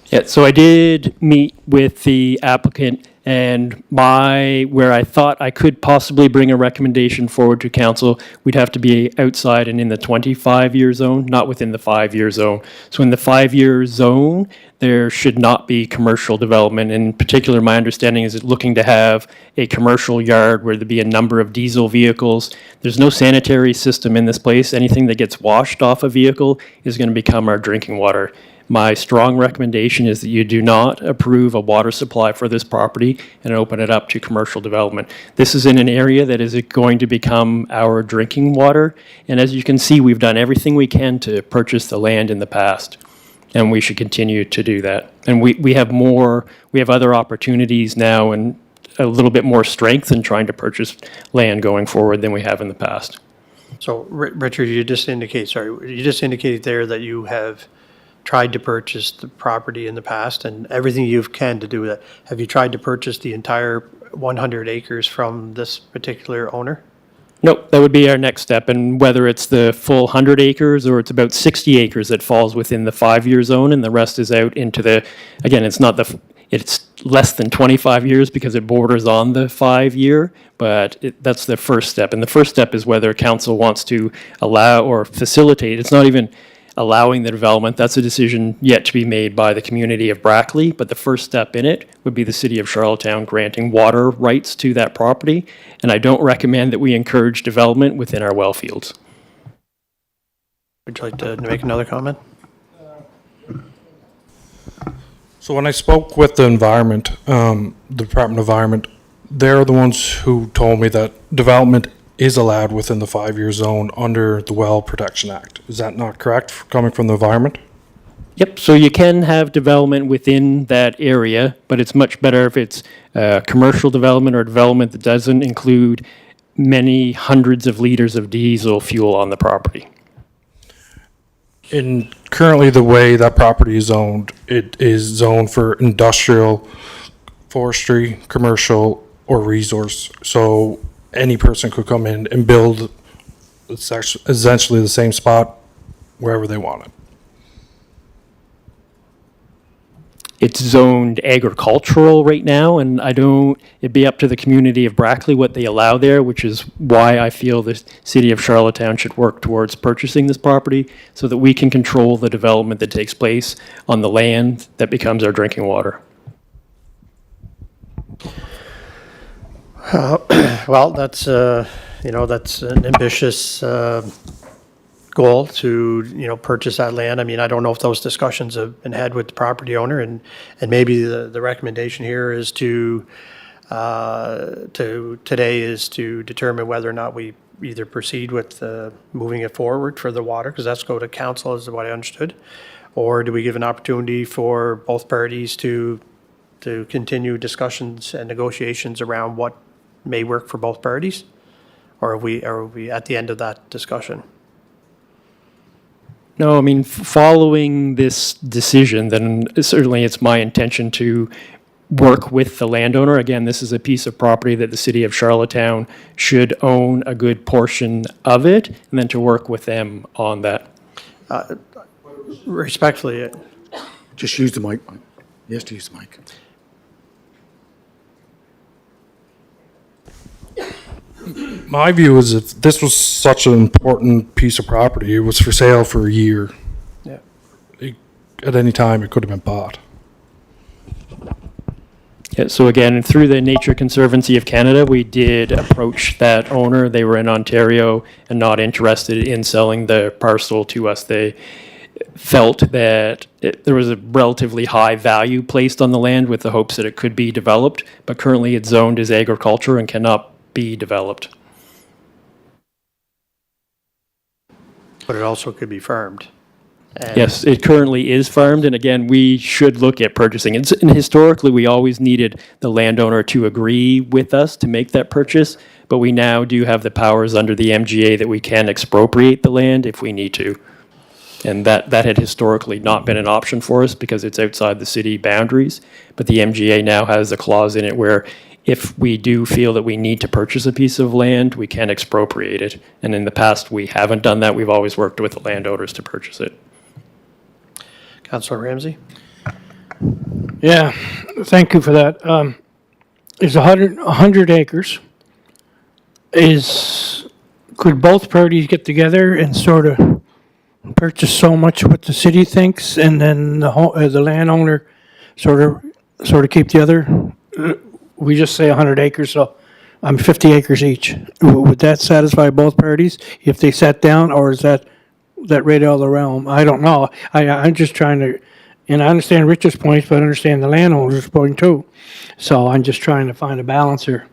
Yeah, so I did meet with the applicant, and where I thought I could possibly bring a recommendation forward to council, we'd have to be outside and in the 25-year zone, not within the 5-year zone. So in the 5-year zone, there should not be commercial development. In particular, my understanding is looking to have a commercial yard where there'd be a number of diesel vehicles. There's no sanitary system in this place. Anything that gets washed off a vehicle is going to become our drinking water. My strong recommendation is that you do not approve a water supply for this property and open it up to commercial development. This is in an area that is going to become our drinking water, and as you can see, we've done everything we can to purchase the land in the past, and we should continue to do that. And we have other opportunities now and a little bit more strength in trying to purchase land going forward than we have in the past. So Richard, you just indicated there that you have tried to purchase the property in the past and everything you can to do that. Have you tried to purchase the entire 100 acres from this particular owner? Nope, that would be our next step, and whether it's the full 100 acres or it's about 60 acres that falls within the 5-year zone and the rest is out into again, it's less than 25 years because it borders on the 5-year, but that's the first step. And the first step is whether council wants to allow or facilitate. It's not even allowing the development. That's a decision yet to be made by the community of Brackley, but the first step in it would be the city of Charlottetown granting water rights to that property, and I don't recommend that we encourage development within our well fields. Would you like to make another comment? So when I spoke with the environment, the Department of Environment, they're the ones who told me that development is allowed within the 5-year zone under the Well Protection Act. Is that not correct, coming from the environment? Yep, so you can have development within that area, but it's much better if it's commercial development or development that doesn't include many hundreds of liters of diesel fuel on the property. In currently the way that property is zoned, it is zoned for industrial, forestry, commercial, or resource. So any person could come in and build essentially the same spot wherever they want it. It's zoned agricultural right now, and it'd be up to the community of Brackley what they allow there, which is why I feel the city of Charlottetown should work towards purchasing this property so that we can control the development that takes place on the land that becomes our drinking water. Well, that's an ambitious goal to, purchase that land. I mean, I don't know if those discussions have been had with the property owner, and maybe the recommendation here is to determine whether or not we either proceed with moving it forward for the water, because that's go to council, is what I understood, or do we give an opportunity for both parties to continue discussions and negotiations around what may work for both parties? Or are we at the end of that discussion? No, I mean, following this decision, then certainly it's my intention to work with the landowner. Again, this is a piece of property that the city of Charlottetown should own a good portion of it, and then to work with them on that. Respectfully, Just use the mic. Yes, to use the mic. My view is if this was such an important piece of property, it was for sale for a year. yeah. At any time, it could have been bought. Yeah, so again, through the Nature Conservancy of Canada, we did approach that owner. They were in Ontario and not interested in selling the parcel to us. They felt that there was a relatively high value placed on the land with the hopes that it could be developed, but currently it's zoned as agriculture and cannot be developed. But it also could be farmed. And Yes, it currently is farmed, and again, we should look at purchasing. And historically, we always needed the landowner to agree with us to make that purchase, but we now do have the powers under the MGA that we can expropriate the land if we need to. And that had historically not been an option for us because it's outside the city boundaries, but the MGA now has a clause in it where if we do feel that we need to purchase a piece of land, we can expropriate it. And in the past, we haven't done that. We've always worked with the landowners to purchase it. Councillor Ramsey? Yeah, thank you for that. Is 100 acres. Could both parties get together and sort of purchase so much what the city thinks, and then the landowner sort of keep the other? We just say 100 acres, so I'm 50 acres each. Would that satisfy both parties if they sat down, or is that right out of the realm? I don't know. I'm just trying to, and I understand Richard's points, but I understand the landowner's point too. So I'm just trying to find a balance here.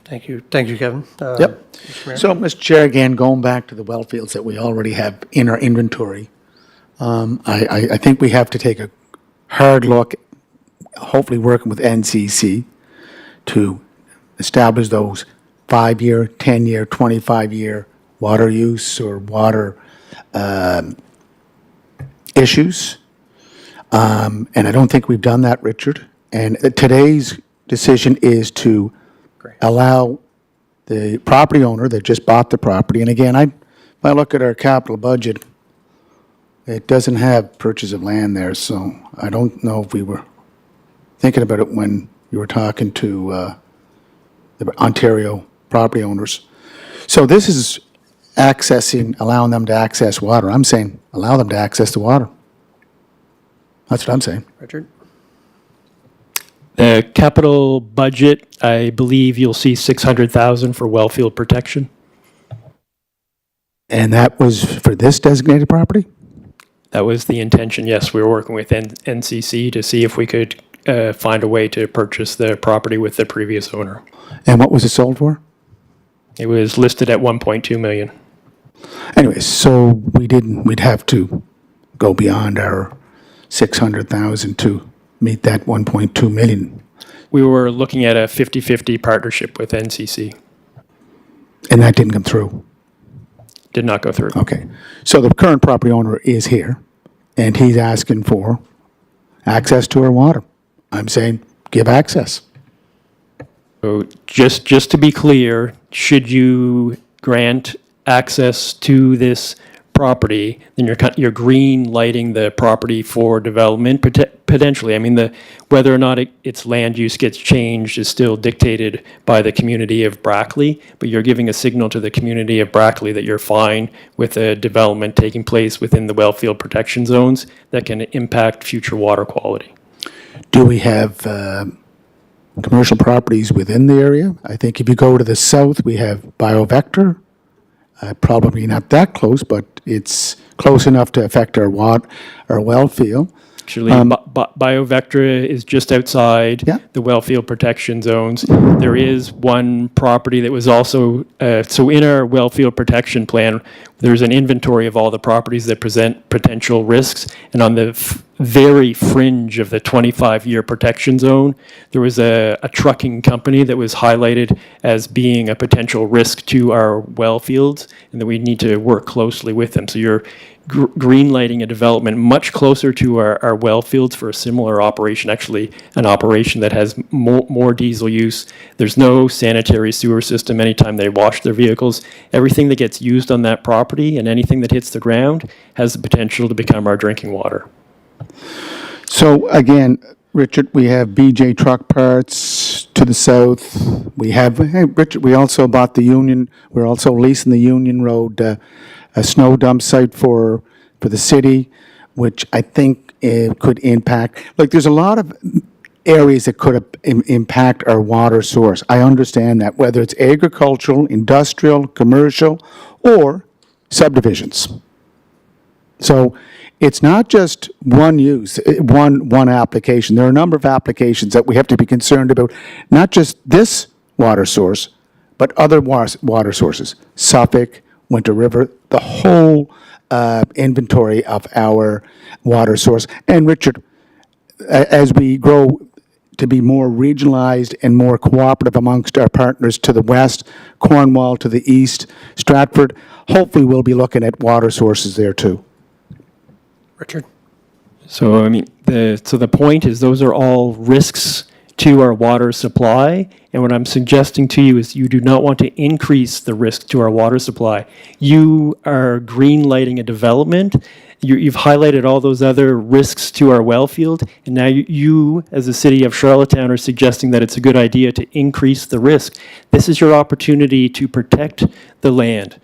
Thank you, Kevin. Yep. So, Mr. Chair, again, going back to the well fields that we already have in our inventory, I think we have to take a hard look, hopefully working with NCC, to establish those 5-year, 10-year, 25-year water use or water issues. And I don't think we've done that, Richard. And today's decision is to allow the property owner that just bought the property, and again, if I look at our capital budget, it doesn't have purchase of land there, so I don't know if we were thinking about it when you were talking to the Ontario property owners. So this is allowing them to access water. I'm saying, allow them to access the water. That's what I'm saying. Richard? The capital budget, I believe you'll see 600,000 for well field protection. And that was for this designated property? That was the intention, yes. We were working with NCC to see if we could find a way to purchase the property with the previous owner. And what was it sold for? It was listed at 1.2 million. Anyways, so we'd have to go beyond our 600,000 to meet that 1.2 million. We were looking at a 50-50 partnership with NCC. And that didn't come through. Did not go through. Okay. So the current property owner is here, and he's asking for access to our water. I'm saying, give access. So just to be clear, should you grant access to this property, then you're green lighting the property for development potentially. I mean, whether or not its land use gets changed is still dictated by the community of Brackley, but you're giving a signal to the community of Brackley that you're fine with a development taking place within the wellfield protection zones that can impact future water quality. Do we have commercial properties within the area? I think if you go to the south, we have BioVector. Probably not that close, but it's close enough to affect our well field. Actually, BioVectra is just outside Yeah. the wellfield protection zones. There is one property that was also, so in our wellfield protection plan, there's an inventory of all the properties that present potential risks. And on the very fringe of the 25-year protection zone. There was a trucking company that was highlighted as being a potential risk to our well fields, and that we need to work closely with them. So you're green lighting a development much closer to our well fields for a similar operation, actually an operation that has more diesel use. There's no sanitary sewer system anytime they wash their vehicles. Everything that gets used on that property and anything that hits the ground has the potential to become our drinking water. So again, Richard, we have BJ Truck Parts to the south. We have, hey, Richard, we also bought the Union, we're also leasing the Union Road, a snow dump site for the city, which I think could impact, like, there's a lot of areas that could impact our water source. I understand that, whether it's agricultural, industrial, commercial, or subdivisions. So it's not just one use, one application. There are a number of applications that we have to be concerned about, not just this water source, but other water sources, Suffolk, Winter River, the whole inventory of our water source. And Richard, as we grow to be more regionalized and more cooperative amongst our partners to the west, Cornwall to the east, Stratford, hopefully we'll be looking at water sources there too. Richard? So, I mean, the point is those are all risks to our water supply. And what I'm suggesting to you is you do not want to increase the risk to our water supply. You are green lighting a development. You've highlighted all those other risks to our well field. And now you, as the city of Charlottetown, are suggesting that it's a good idea to increase the risk. This is your opportunity to protect the land.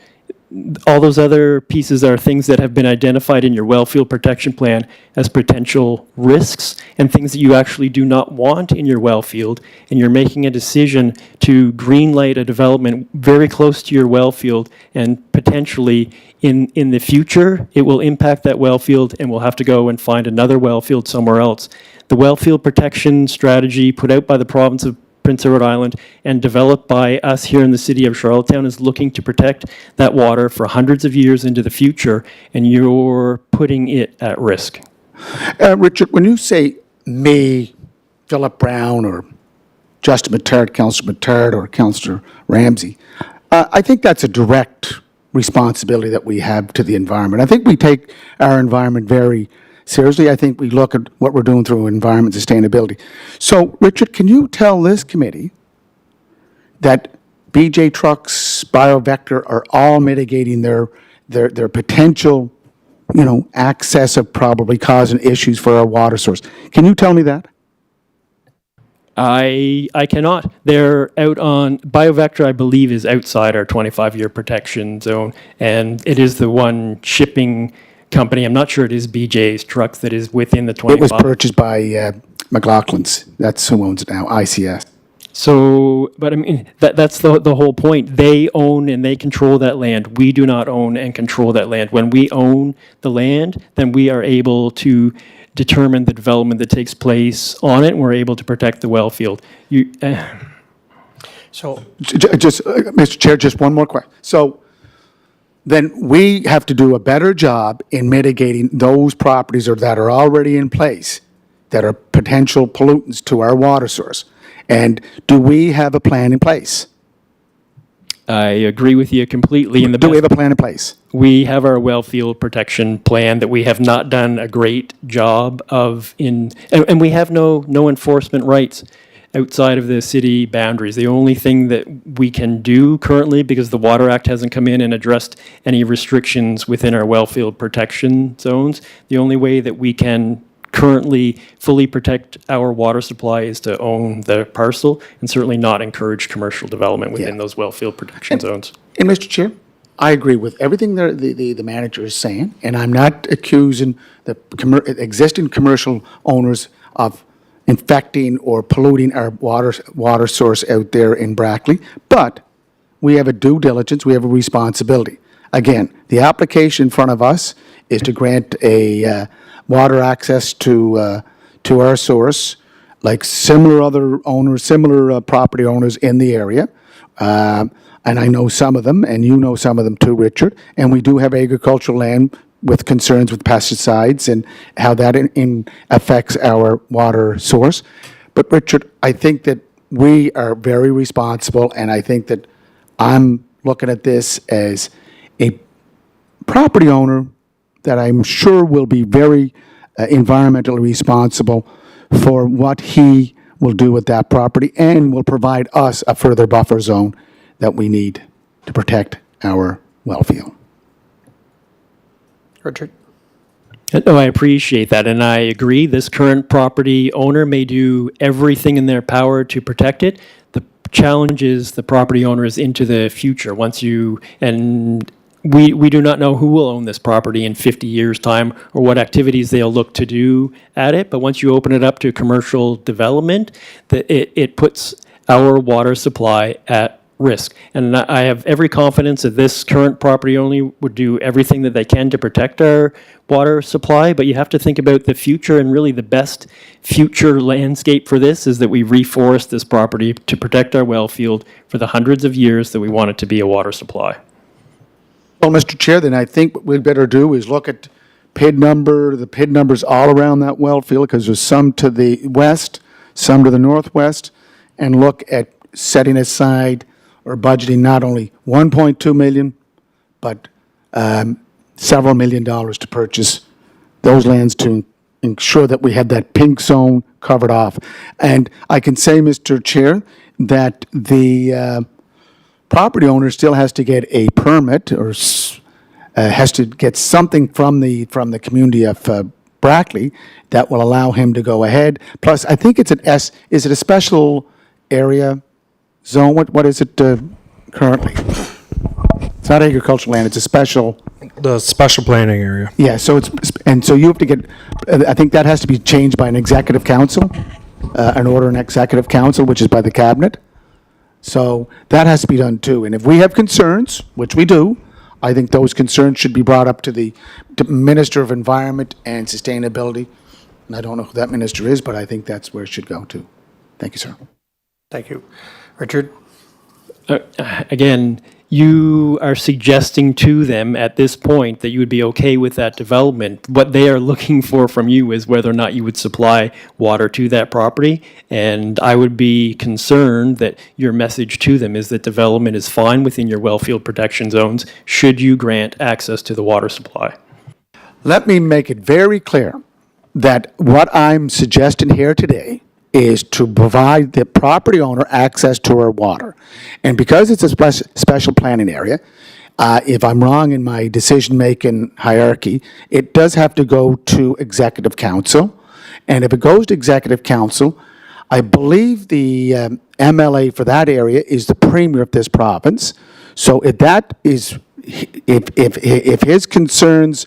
All those other pieces are things that have been identified in your well field protection plan as potential risks and things that you actually do not want in your well field, and you're making a decision to greenlight a development very close to your well field, and potentially in the future it will impact that well field and we'll have to go and find another well field somewhere else. The well field protection strategy put out by the province of Prince Edward Island and developed by us here in the city of Charlottetown is looking to protect that water for hundreds of years into the future, and you're putting it at risk. Richard, when you say me, Philip Brown, or Justin Mattard, Councillor Mattard, or Councillor Ramsey, I think that's a direct responsibility that we have to the environment. I think we take our environment very seriously. I think we look at what we're doing through environment sustainability. So, Richard, can you tell this committee that BJ Trucks, BioVector are all mitigating their potential, access of probably causing issues for our water source? Can you tell me that? I cannot. They're out on, BioVector, I believe, is outside our 25-year protection zone, and it is the one shipping company. I'm not sure it is BJ's Trucks that is within the 25. It was purchased by McLaughlin's. That's who owns it now, ICS. So, but I mean, that's the whole point. They own and they control that land. We do not own and control that land. When we own the land, then we are able to determine the development that takes place on it, and we're able to protect the well field. So, Just, Mr. Chair, just one more question. So then we have to do a better job in mitigating those properties that are already in place that are potential pollutants to our water source. And do we have a plan in place? I agree with you completely. Do we have a plan in place? We have our well field protection plan that we have not done a great job of and we have no enforcement rights outside of the city boundaries. The only thing that we can do currently, because the Water Act hasn't come in and addressed any restrictions within our well field protection zones, the only way that we can currently fully protect our water supply is to own the parcel and certainly not encourage commercial development within those well field protection zones. And Mr. Chair, I agree with everything the manager is saying, and I'm not accusing the existing commercial owners of infecting or polluting our water source out there in Brackley, but we have a due diligence, we have a responsibility. Again, the application in front of us is to grant a water access to our source, like similar other owners, similar property owners in the area. And I know some of them, and you know some of them too, Richard. And we do have agricultural land with concerns with pesticides and how that affects our water source. But Richard, I think that we are very responsible, and I think that I'm looking at this as a property owner that I'm sure will be very environmentally responsible for what he will do with that property and will provide us a further buffer zone that we need to protect our well field. Richard? No, I appreciate that, and I agree. This current property owner may do everything in their power to protect it. The challenge is the property owner is into the future. We do not know who will own this property in 50 years' time or what activities they'll look to do at it. But once you open it up to commercial development, it puts our water supply at risk. And I have every confidence that this current property owner would do everything that they can to protect our water supply. But you have to think about the future, and really the best future landscape for this is that we reforest this property to protect our well field for the hundreds of years that we want it to be a water supply. Well, Mr. Chair, then I think what we'd better do is look at PID number, the PID numbers all around that well field, because there's some to the west, some to the northwest, and look at setting aside or budgeting not only 1.2 million, but several $1 million to purchase those lands to ensure that we have that pink zone covered off. And I can say, Mr. Chair, that the property owner still has to get a permit or has to get something from the community of Brackley that will allow him to go ahead. Plus, I think it's is it a special area zone? What is it currently? It's not agricultural land, it's a special. The special planning area. Yeah, so so you have to get, I think that has to be changed by an executive council, an order in executive council, which is by the cabinet. So that has to be done too. And if we have concerns, which we do, I think those concerns should be brought up to the Minister of Environment and Sustainability. And I don't know who that minister is, but I think that's where it should go to. Thank you, sir. Thank you. Richard? Again, you are suggesting to them at this point that you would be okay with that development. What they are looking for from you is whether or not you would supply water to that property. And I would be concerned that your message to them is that development is fine within your well field protection zones should you grant access to the water supply. Let me make it very clear that what I'm suggesting here today is to provide the property owner access to our water. And because it's a special planning area, if I'm wrong in my decision-making hierarchy, it does have to go to executive council. And if it goes to executive council, I believe the MLA for that area is the premier of this province. So if that is, if his concerns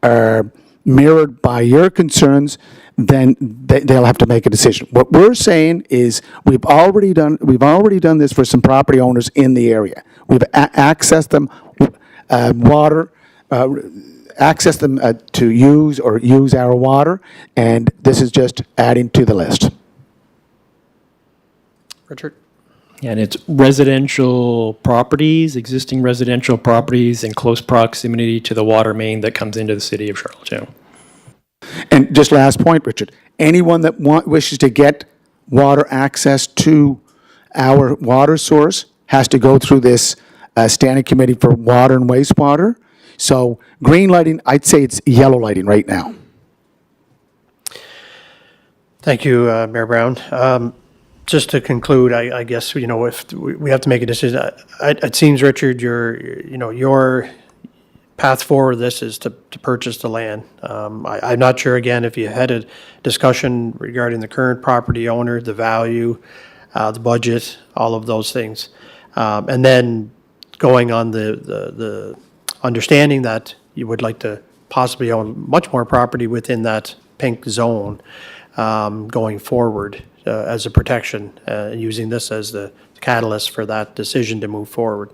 are mirrored by your concerns, then they'll have to make a decision. What we're saying is we've already done this for some property owners in the area. We've accessed them access them to use our water, and this is just adding to the list. Richard? And it's residential properties, existing residential properties in close proximity to the water main that comes into the city of Charlottetown. And just last point, Richard, anyone that wishes to get water access to our water source has to go through this standing committee for water and wastewater. So green lighting, I'd say it's yellow lighting right now. Thank you, Mayor Brown. Just to conclude, I guess, if we have to make a decision, it seems, Richard, your path forward this is to purchase the land. I'm not sure, again, if you had a discussion regarding the current property owner, the value, the budget, all of those things. And then going on the understanding that you would like to possibly own much more property within that pink zone going forward as a protection, using this as the catalyst for that decision to move forward.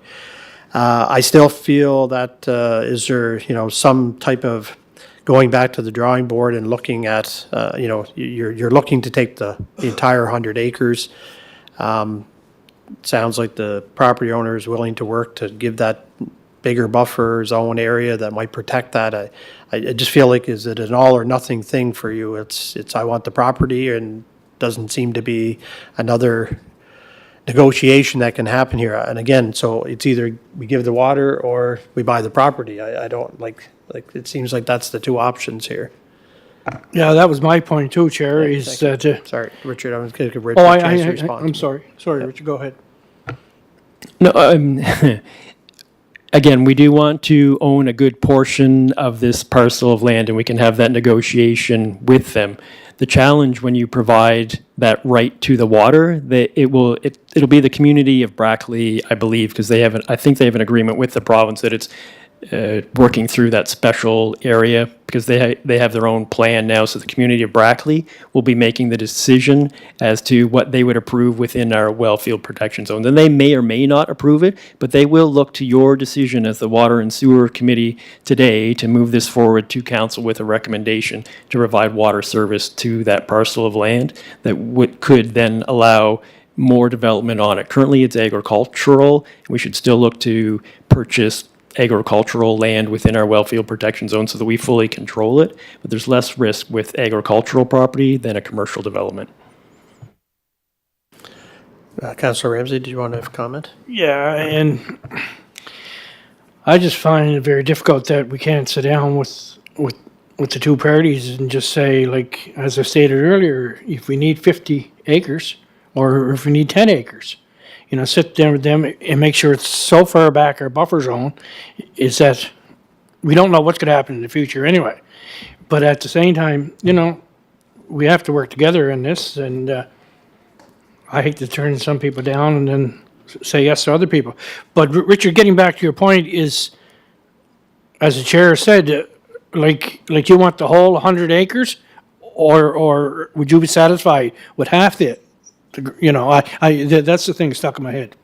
I still feel that is there, some type of going back to the drawing board and looking at, you're looking to take the entire 100 acres. Sounds like the property owner is willing to work to give that bigger buffer zone area that might protect that. I just feel like, is it an all or nothing thing for you? It's I want the property, and doesn't seem to be another negotiation that can happen here. And again, so it's either we give the water or we buy the property. I don't it seems like that's the two options here. Yeah, that was my point too, Chair, is that, Sorry, Richard, I was going to give Richard oh, a chance to respond. I'm sorry. Sorry, Richard, go ahead. No, again, we do want to own a good portion of this parcel of land, and we can have that negotiation with them. The challenge when you provide that right to the water, that it'll be the community of Brackley, I believe, because I think they have an agreement with the province that it's working through that special area, because they have their own plan now. So the community of Brackley will be making the decision as to what they would approve within our wellfield protection zone. Then they may or may not approve it, but they will look to your decision as the Water and Sewer Committee today to move this forward to council with a recommendation to provide water service to that parcel of land that could then allow more development on it. Currently, it's agricultural. We should still look to purchase agricultural land within our wellfield protection zone so that we fully control it, but there's less risk with agricultural property than a commercial development. Councillor Ramsey, do you want to comment? Yeah, and I just find it very difficult that we can't sit down with the two parties and just say, like, as I stated earlier, if we need 50 acres or if we need 10 acres, sit down with them and make sure it's so far back our buffer zone is that we don't know what's going to happen in the future anyway. But at the same time, we have to work together in this, and I hate to turn some people down and then say yes to other people. But Richard, getting back to your point is, as the chair said, like you want the whole 100 acres, or would you be satisfied with half it? That's the thing stuck in my head.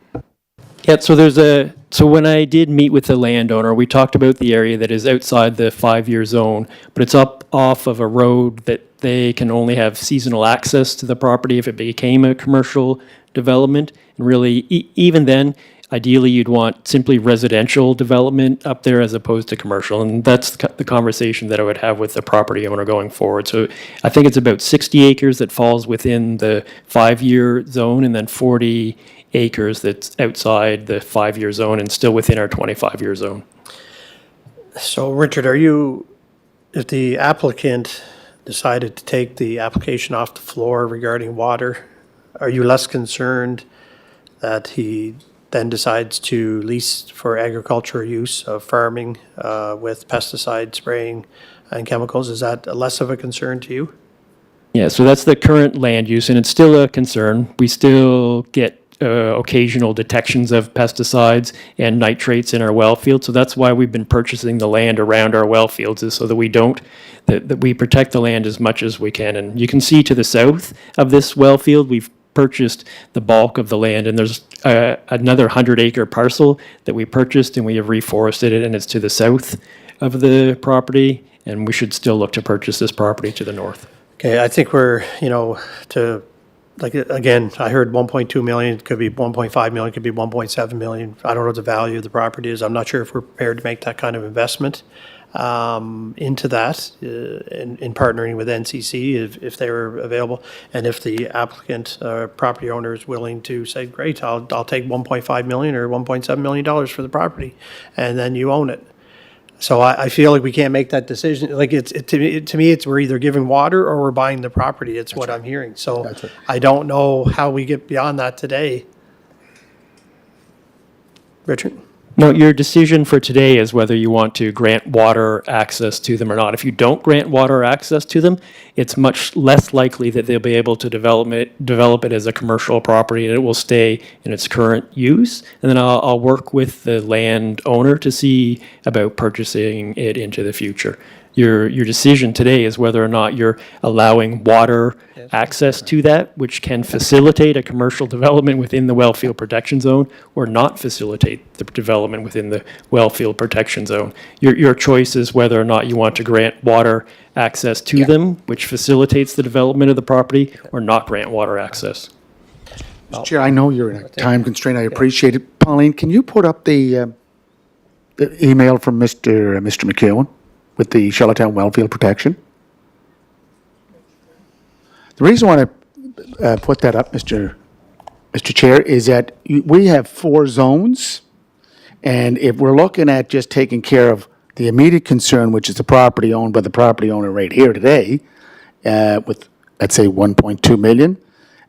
Yeah, so when I did meet with the landowner, we talked about the area that is outside the 5-year zone, but it's up off of a road that they can only have seasonal access to the property if it became a commercial development. And really, even then, ideally, you'd want simply residential development up there as opposed to commercial. And that's the conversation that I would have with the property owner going forward. So I think it's about 60 acres that falls within the 5-year zone, and then 40 acres that's outside the 5-year zone and still within our 25-year zone. So Richard, if the applicant decided to take the application off the floor regarding water, are you less concerned that he then decides to lease for agricultural use of farming with pesticide spraying and chemicals? Is that less of a concern to you? Yeah, so that's the current land use, and it's still a concern. We still get occasional detections of pesticides and nitrates in our well field. So that's why we've been purchasing the land around our well fields, is so that that we protect the land as much as we can. And you can see to the south of this well field, we've purchased the bulk of the land, and there's another 100-acre parcel that we purchased, and we have reforested it, and it's to the south of the property, and we should still look to purchase this property to the north. Okay, I think we're, again, I heard 1.2 million, it could be 1.5 million, it could be 1.7 million. I don't know what the value of the property is. I'm not sure if we're prepared to make that kind of investment into that in partnering with NCC if they were available. And if the applicant, property owner is willing to say, great, I'll take 1.5 million or 1.7 million dollars for the property, and then you own it. So I feel like we can't make that decision. Like to me, it's we're either giving water or we're buying the property. It's what I'm hearing. So I don't know how we get beyond that today. Richard? No, your decision for today is whether you want to grant water access to them or not. If you don't grant water access to them, it's much less likely that they'll be able to develop it as a commercial property, and it will stay in its current use. And then I'll work with the landowner to see about purchasing it into the future. Your decision today is whether or not you're allowing water access to that, which can facilitate a commercial development within the wellfield protection zone, or not facilitate the development within the wellfield protection zone. Your choice is whether or not you want to grant water access to them, which facilitates the development of the property, or not grant water access. Chair, I know you're in a time constraint. I appreciate it. Pauline, can you put up the the email from Mr. McEwen with the Charlottetown Wellfield protection. The reason I want to put that up, Mr. Chair, is that we have 4 zones, and if we're looking at just taking care of the immediate concern, which is the property owned by the property owner right here today, with, let's say, 1.2 million,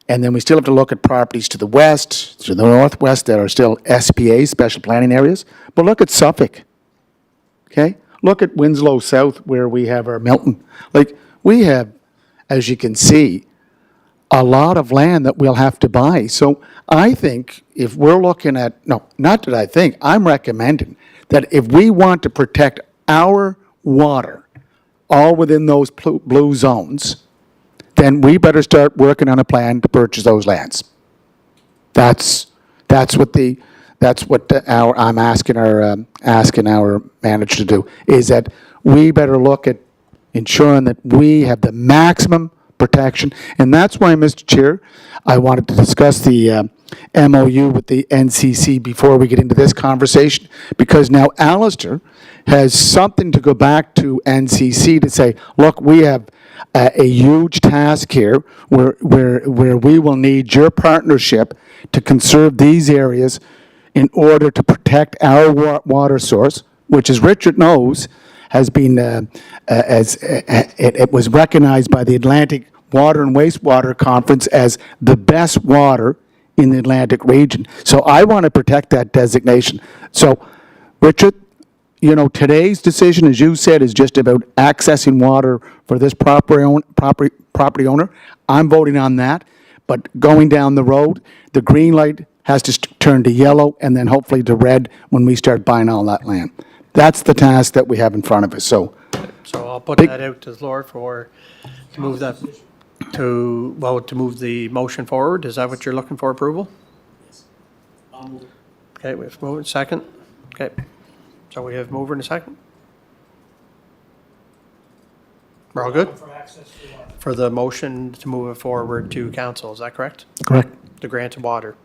and then we still have to look at properties to the west, to the northwest that are still SPA, special planning areas, but look at Suffolk, okay? Look at Winslow South where we have our Milton. Like, we have, as you can see, a lot of land that we'll have to buy. So I think if we're looking at, no, not that I think, I'm recommending that if we want to protect our water, all within those blue zones, then we better start working on a plan to purchase those lands. That's what I'm asking our manager to do, is that we better look at ensuring that we have the maximum protection. And that's why, Mr. Chair, I wanted to discuss the MOU with the NCC before we get into this conversation, because now Alistair has something to go back to NCC to say, look, we have a huge task here where we will need your partnership to conserve these areas in order to protect our water source, which, as Richard knows, has been, it was recognized by the Atlantic Water and Wastewater Conference as the best water in the Atlantic region. So I want to protect that designation. So, Richard, you know, today's decision, as you said, is just about accessing water for this property owner. I'm voting on that. But going down the road, the green light has to turn to yellow and then hopefully to red when we start buying all that land. That's the task that we have in front of us. So So I'll put that out to the floor to move that, to move the motion forward. Is that what you're looking for, approval? Okay, we have moved, second. Okay, so we have mover and a second. We're all good? For the motion to move it forward to council, is that correct? correct. The grant of water.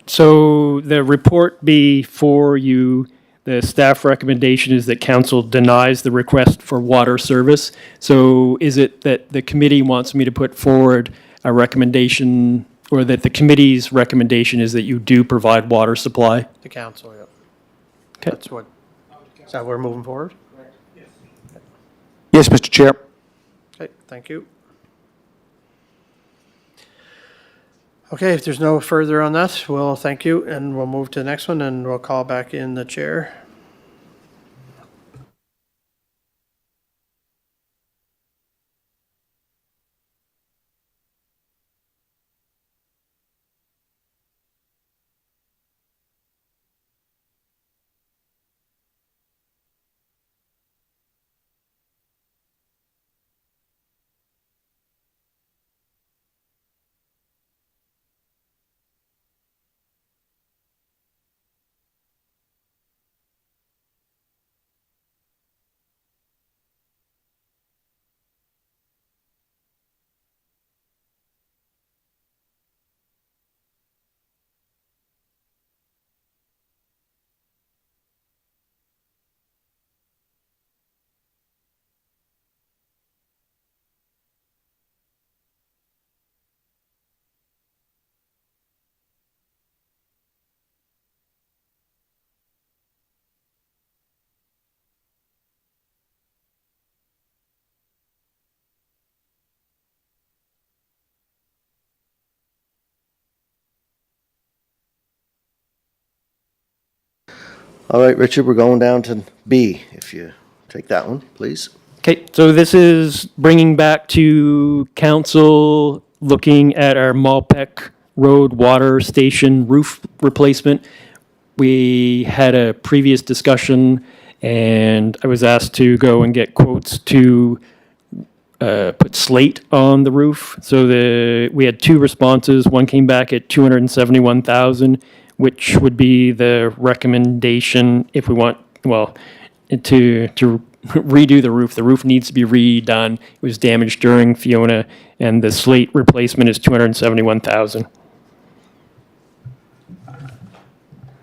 So the report before you, the staff recommendation is that council denies the request for water service. So is it that the committee wants me to put forward a recommendation, or that the committee's recommendation is that you do provide water supply? The council, yeah. Okay. That's what, is that we're moving forward? Yes, Mr. Chair. Okay, thank you. Okay, if there's no further on that, we'll thank you, and we'll move to the next one, and we'll call back in the chair. All right, Richard, we're going down to B, if you take that one, please. Okay, so this is bringing back to council, looking at our Malpec Road Water Station roof replacement. We had a previous discussion, and I was asked to go and get quotes to put slate on the roof. So we had 2 responses. One came back at $271,000, which would be the recommendation if we want, well, to redo the roof. The roof needs to be redone. It was damaged during Fiona, and the slate replacement is $271,000.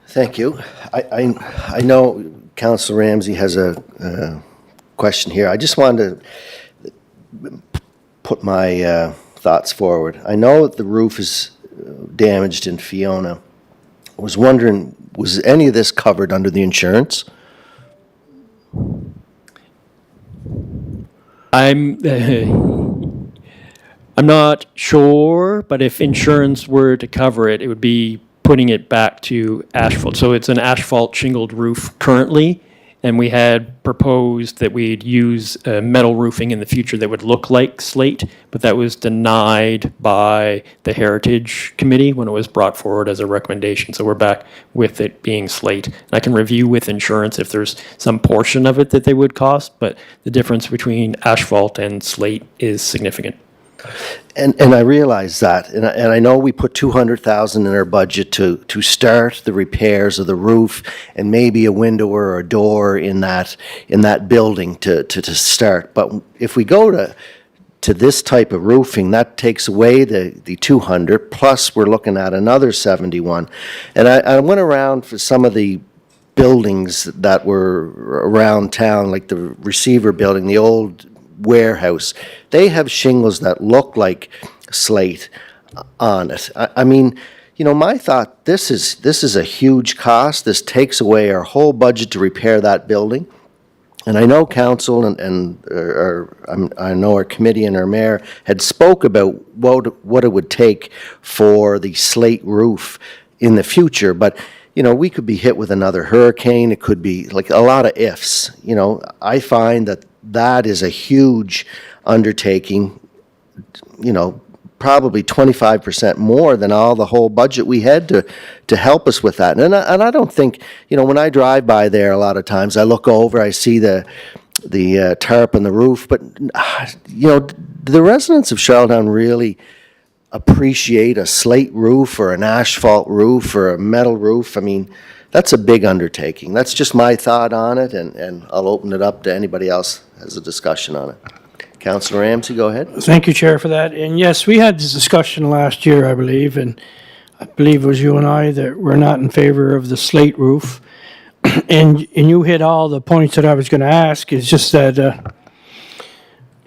Thank you. I know Councillor Ramsey has a question here. I just wanted to put my thoughts forward. I know that the roof is damaged in Fiona. I was wondering, was any of this covered under the insurance? I'm not sure, but if insurance were to cover it, it would be putting it back to asphalt. So it's an asphalt shingled roof currently, and we had proposed that we'd use metal roofing in the future that would look like slate, but that was denied by the Heritage Committee when it was brought forward as a recommendation. So we're back with it being slate. And I can review with insurance if there's some portion of it that they would cost, but the difference between asphalt and slate is significant. And I realize that, and I know we put 200,000 in our budget to start the repairs of the roof and maybe a window or a door in that building to start. But if we go to this type of roofing, that takes away the 200, plus we're looking at another 71. And I went around for some of the buildings that were around town, like the receiver building, the old warehouse. They have shingles that look like slate on it. I mean, you know, my thought, this is a huge cost. This takes away our whole budget to repair that building. And I know council I know our committee and our mayor had spoke about what it would take for the slate roof in the future. But, you know, we could be hit with another hurricane. It could be like a lot of ifs. You know, I find that is a huge undertaking, you know, probably 25% more than all the whole budget we had to help us with that. And I don't think, you know, when I drive by there a lot of times, I look over, I see the tarp on the roof, but, you know, the residents of Charlottetown really appreciate a slate roof or an asphalt roof or a metal roof. I mean, that's a big undertaking. That's just my thought on it, and I'll open it up to anybody else who has a discussion on it. Councillor Ramsey, go ahead. Thank you, Chair, for that. And yes, we had this discussion last year, I believe, and I believe it was you and I that were not in favor of the slate roof. And you hit all the points that I was going to ask. It's just that,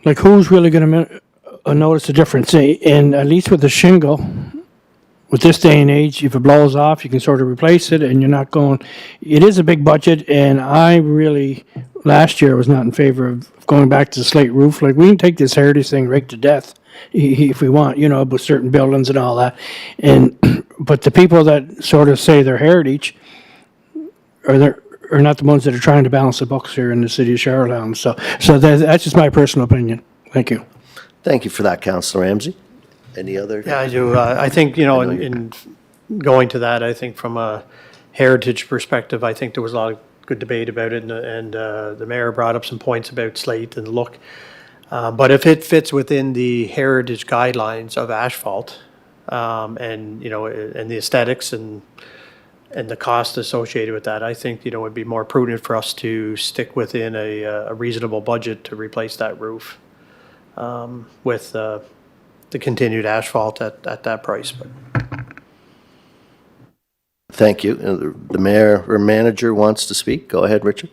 like, who's really going to notice the difference? And at least with the shingle, with this day and age, if it blows off, you can sort of replace it, and you're not going. It is a big budget, and I really, last year, was not in favor of going back to the slate roof. Like, we can take this heritage thing right to death if we want, you know, with certain buildings and all that. And but the people that sort of say they're heritage are not the ones that are trying to balance the books here in the city of Charlottetown. So that's just my personal opinion. Thank you. Thank you for that, Councillor Ramsey. Any other? Yeah, I do. I think, you know, in going to that, I think from a heritage perspective, I think there was a lot of good debate about it, and the mayor brought up some points about slate and look. But if it fits within the heritage guidelines of asphalt, and, you know, and the aesthetics and the cost associated with that, I think, you know, it'd be more prudent for us to stick within a reasonable budget to replace that roof with the continued asphalt at that price. But Thank you. The mayor or manager wants to speak. Go ahead, Richard.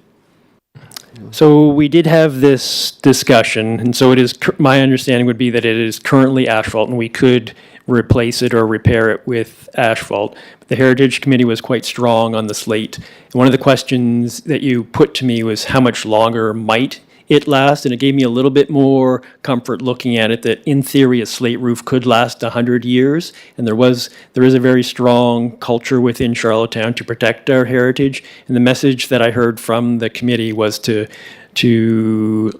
So we did have this discussion, and so it is, my understanding would be that it is currently asphalt, and we could replace it or repair it with asphalt. The Heritage Committee was quite strong on the slate. And one of the questions that you put to me was how much longer might it last, and it gave me a little bit more comfort looking at it that in theory a slate roof could last 100 years, and there is a very strong culture within Charlottetown to protect our heritage. And the message that I heard from the committee was to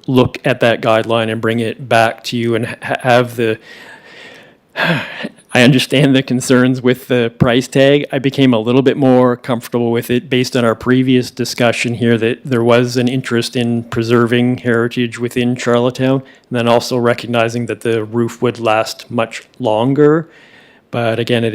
look at that guideline and bring it back to you and have the. I understand the concerns with the price tag. I became a little bit more comfortable with it based on our previous discussion here that there was an interest in preserving heritage within Charlottetown, and then also recognizing that the roof would last much longer. But again, it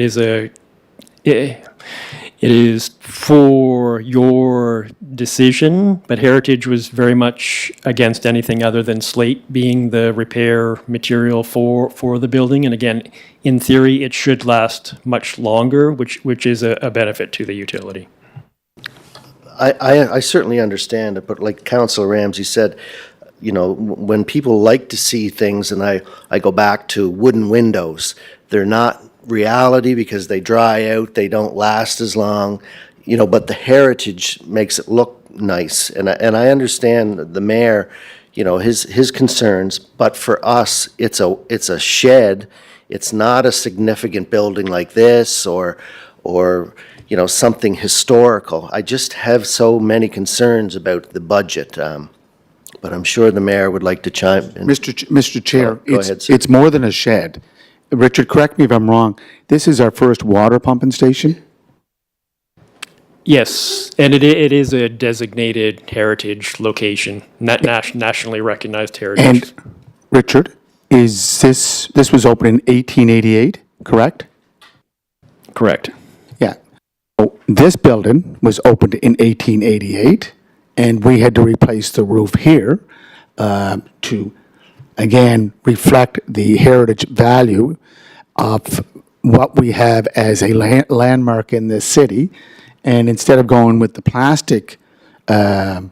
is for your decision, but Heritage was very much against anything other than slate being the repair material for the building. And again, in theory, it should last much longer, which is a benefit to the utility. I certainly understand it, but like Councilor Ramsey said, you know, when people like to see things, and I go back to wooden windows, they're not reality because they dry out, they don't last as long, you know, but the heritage makes it look nice. And I understand the mayor, you know, his concerns, but for us, it's a shed. It's not a significant building like this or, you know, something historical. I just have so many concerns about the budget. But I'm sure the mayor would like to chime in. Mr. Chair, Go ahead, sir. it's more than a shed. Richard, correct me if I'm wrong. This is our first water pumping station? Yes, and it is a designated heritage location, nationally recognized heritage. And, Richard, this was opened in 1888, correct? Correct. Yeah. So this building was opened in 1888, and we had to replace the roof here to, again, reflect the heritage value of what we have as a landmark in this city. And instead of going with the plastic, actually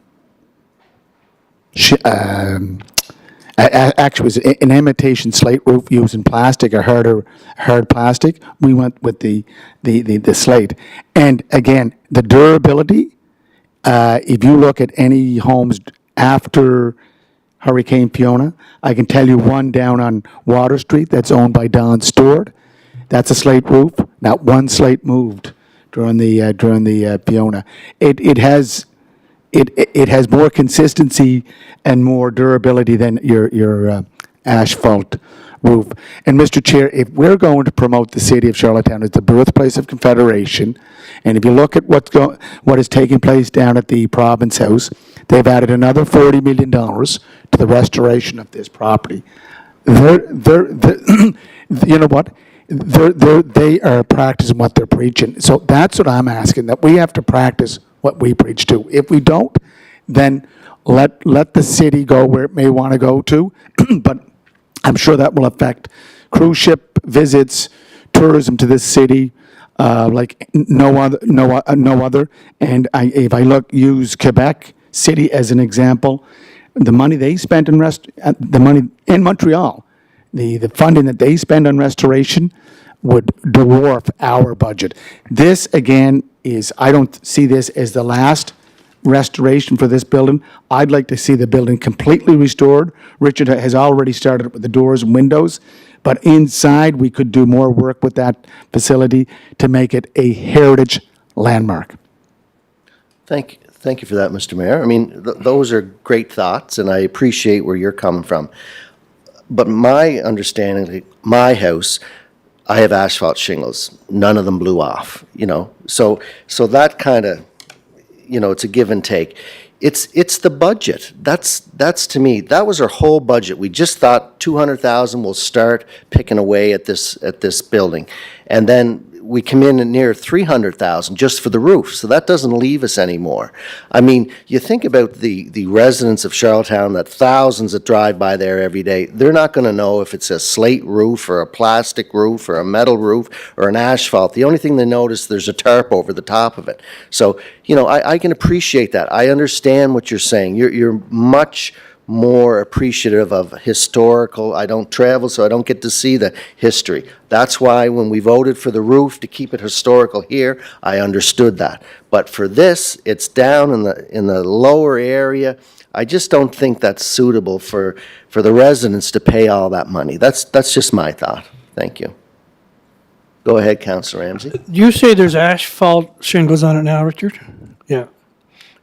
it was an imitation slate roof using plastic, or hard plastic. We went with the slate. And again, the durability, if you look at any homes after Hurricane Fiona, I can tell you one down on Water Street that's owned by Don Stewart. That's a slate roof. Not one slate moved during the Fiona. It has more consistency and more durability than your asphalt roof. And Mr. Chair, if we're going to promote the city of Charlottetown as the birthplace of Confederation, and if you look at what is taking place down at the Province House, they've added another $40 million to the restoration of this property. You know what? They are practicing what they're preaching. So that's what I'm asking, that we have to practice what we preach too. If we don't, then let the city go where it may want to go to, but I'm sure that will affect cruise ship visits, tourism to this city, like no other. And if I use Quebec City as an example, the money they spent the money in Montreal, the funding that they spend on restoration would dwarf our budget. This, again, I don't see this as the last restoration for this building. I'd like to see the building completely restored. Richard has already started with the doors and windows, but inside, we could do more work with that facility to make it a heritage landmark. Thank you for that, Mr. Mayor. I mean, those are great thoughts, and I appreciate where you're coming from. But my understanding, my house, I have asphalt shingles. None of them blew off, you know. So that kind of, you know, it's a give and take. It's the budget. That's to me, that was our whole budget. We just thought 200,000 will start picking away at this building. And then we come in at near 300,000 just for the roof, so that doesn't leave us anymore. I mean, you think about the residents of Charlottetown, that thousands that drive by there every day, they're not going to know if it's a slate roof or a plastic roof or a metal roof or an asphalt. The only thing they notice, there's a tarp over the top of it. So, you know, I can appreciate that. I understand what you're saying. You're much more appreciative of historical. I don't travel, so I don't get to see the history. That's why when we voted for the roof to keep it historical here, I understood that. But for this, it's down in the lower area. I just don't think that's suitable for the residents to pay all that money. That's just my thought. Thank you. Go ahead, Councilor Ramsey. You say there's asphalt shingles on it now, Richard? Yeah.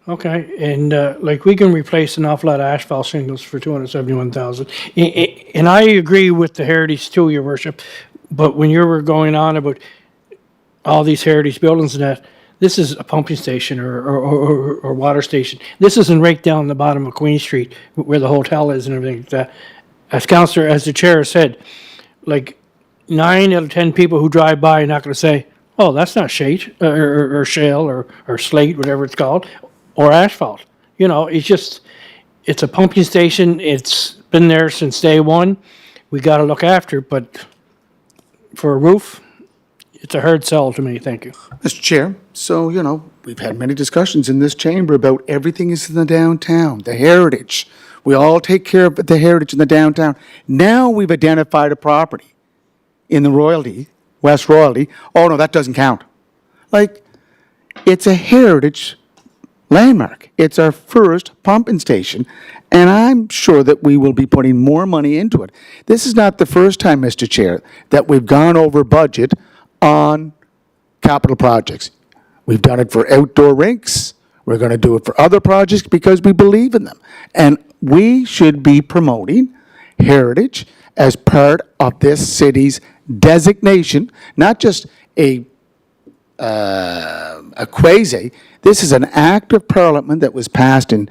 Okay, and like we can replace an awful lot of asphalt shingles for 271,000. And I agree with the heritage too, Your Worship. But when you were going on about all these heritage buildings and that, this is a pumping station or water station. This isn't right down the bottom of Queen Street where the hotel is and everything like that. As the chair said, like 9 out of 10 people who drive by are not going to say, oh, that's not shade or shale or slate, whatever it's called, or asphalt. You know, it's a pumping station. It's been there since day one. We got to look after, but for a roof, it's a hard sell to me, thank you. Mr. Chair, so, we've had many discussions in this chamber about everything is in the downtown, the heritage. We all take care of the heritage in the downtown. Now we've identified a property in the Royalty, West Royalty. Oh, no, that doesn't count. Like, it's a heritage landmark. It's our first pumping station, and I'm sure that we will be putting more money into it. This is not the first time, Mr. Chair, that we've gone over budget on capital projects. We've done it for outdoor rinks. We're going to do it for other projects because we believe in them. And we should be promoting heritage as part of this city's designation, not just a quasi. This is an act of parliament that was passed in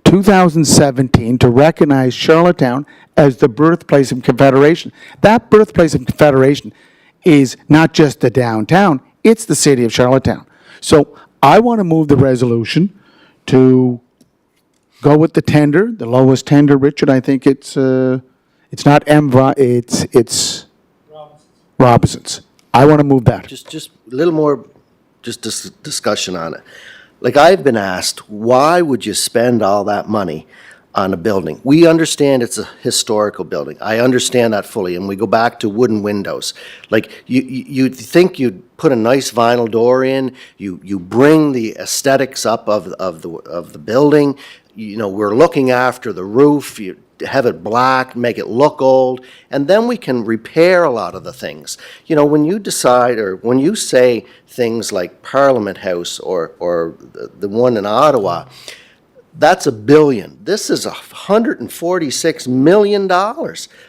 2017 to recognize Charlottetown as the birthplace of Confederation. That birthplace of Confederation is not just the downtown, it's the city of Charlottetown. So I want to move the resolution to go with the tender, the lowest tender, Richard. I think it's not MVA, it's Robinson's. I want to move that. Just a little more, discussion on it. Like, I've been asked, why would you spend all that money on a building? We understand it's a historical building. I understand that fully, and we go back to wooden windows. Like, you'd think you'd put a nice vinyl door in, you bring the aesthetics up of the building. We're looking after the roof, you have it black, make it look old, and then we can repair a lot of the things. When you decide, or when you say things like Parliament House or the one in Ottawa, that's $1 billion. This is $146 million.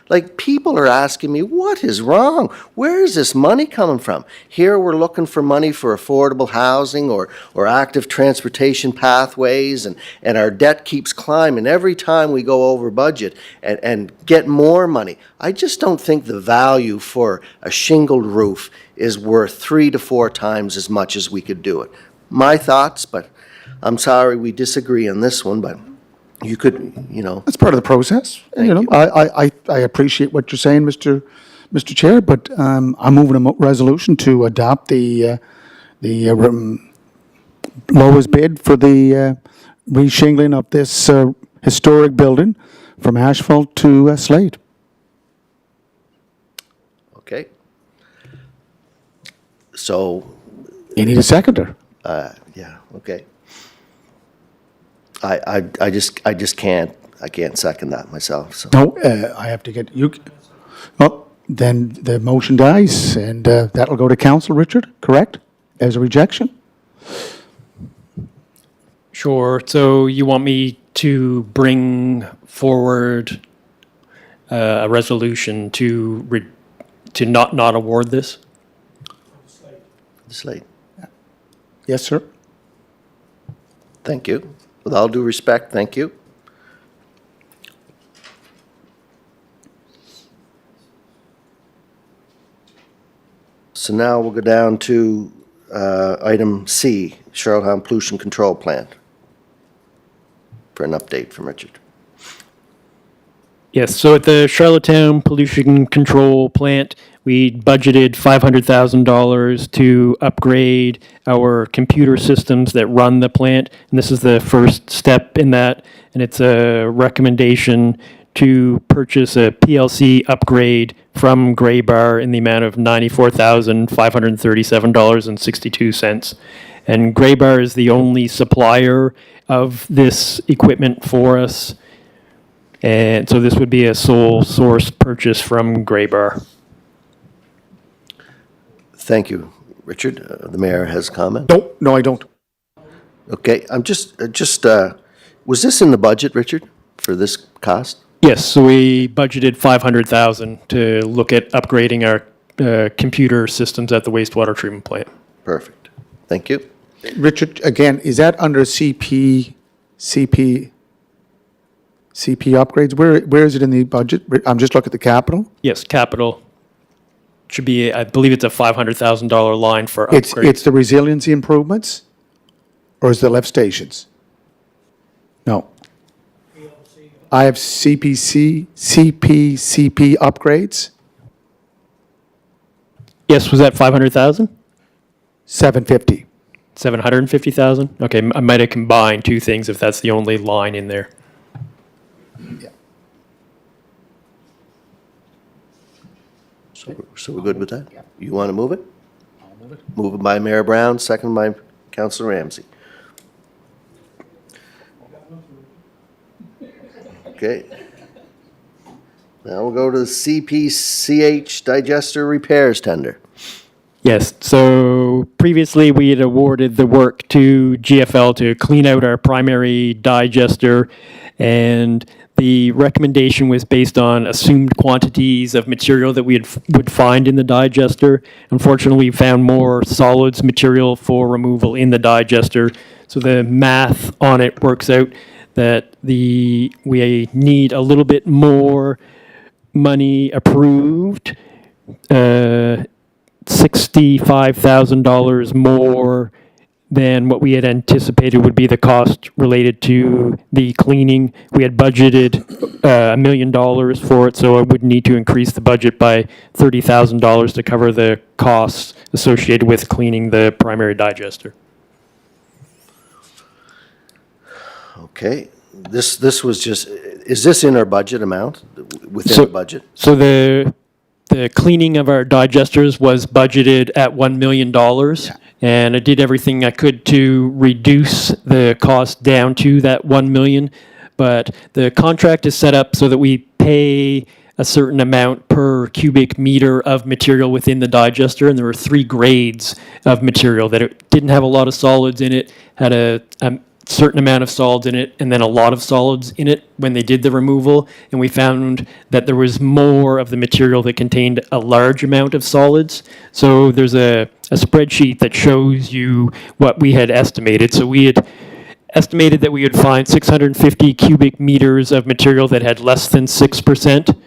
Like, people are asking me, what is wrong? Where is this money coming from? Here we're looking for money for affordable housing or active transportation pathways, and our debt keeps climbing every time we go over budget and get more money. I just don't think the value for a shingled roof is worth 3 to 4 times as much as we could do it. My thoughts, but I'm sorry we disagree on this one, but you could, That's part of the process. I appreciate what you're saying, Mr. Chair, but I'm moving a resolution to adopt the lowest bid for the re-shingling of this historic building from asphalt to slate. okay. So, You need a seconder. yeah, okay. I just can't second that myself, so. No, I have to get you. Well, then the motion dies, and that'll go to council, Richard, correct? As a rejection? Sure. So you want me to bring forward a resolution to not award this? Slate. Yes, sir. Thank you. With all due respect, thank you. So now we'll go down to item C, Charlottetown Pollution Control Plan, for an update from Richard. Yes, so at the Charlottetown Pollution Control Plant, we budgeted $500,000 to upgrade our computer systems that run the plant, and this is the first step in that, and it's a recommendation to purchase a PLC upgrade from Graybar in the amount of $94,537.62. And Graybar is the only supplier of this equipment for us. And so this would be a sole source purchase from Graybar. Thank you, Richard. The mayor has comment. No, I don't. Okay, I'm just, was this in the budget, Richard, for this cost? Yes, so we budgeted $500,000 to look at upgrading our computer systems at the wastewater treatment plant. Perfect. Thank you. Richard, again, is that under CP upgrades? Where is it in the budget? I'm just looking at the capital. Yes, capital should be, I believe it's a $500,000 line for It's upgrades. the resiliency improvements, or is it the lift stations? No. I have CPCP upgrades. Yes, was that 500,000? 750. 750,000? Okay, I might have combined two things if that's the only line in there. So we're good with that? You want to move it? I'll move it. Move it by Mayor Brown, second by Councilor Ramsey. Okay. Now we'll go to the CPCH digester repairs tender. Yes, so previously we had awarded the work to GFL to clean out our primary digester, and the recommendation was based on assumed quantities of material that would find in the digester. Unfortunately, we found more solids material for removal in the digester, so the math on it works out that we need a little bit more money approved, $65,000 more than what we had anticipated would be the cost related to the cleaning. We had budgeted $1 million for it, so I would need to increase the budget by $30,000 to cover the costs associated with cleaning the primary digester. Okay, this was just, is this in our budget amount, within So- the budget? So the cleaning of our digesters was budgeted at $1 million. And I did everything I could to reduce the cost down to that 1 million. But the contract is set up so that we pay a certain amount per cubic meter of material within the digester. And there were 3 grades of material that it didn't have a lot of solids in it, had a certain amount of solids in it, and then a lot of solids in it when they did the removal. And we found that there was more of the material that contained a large amount of solids. So there's a spreadsheet that shows you what we had estimated. So we had estimated that we would find 650 cubic meters of material that had less than 6%.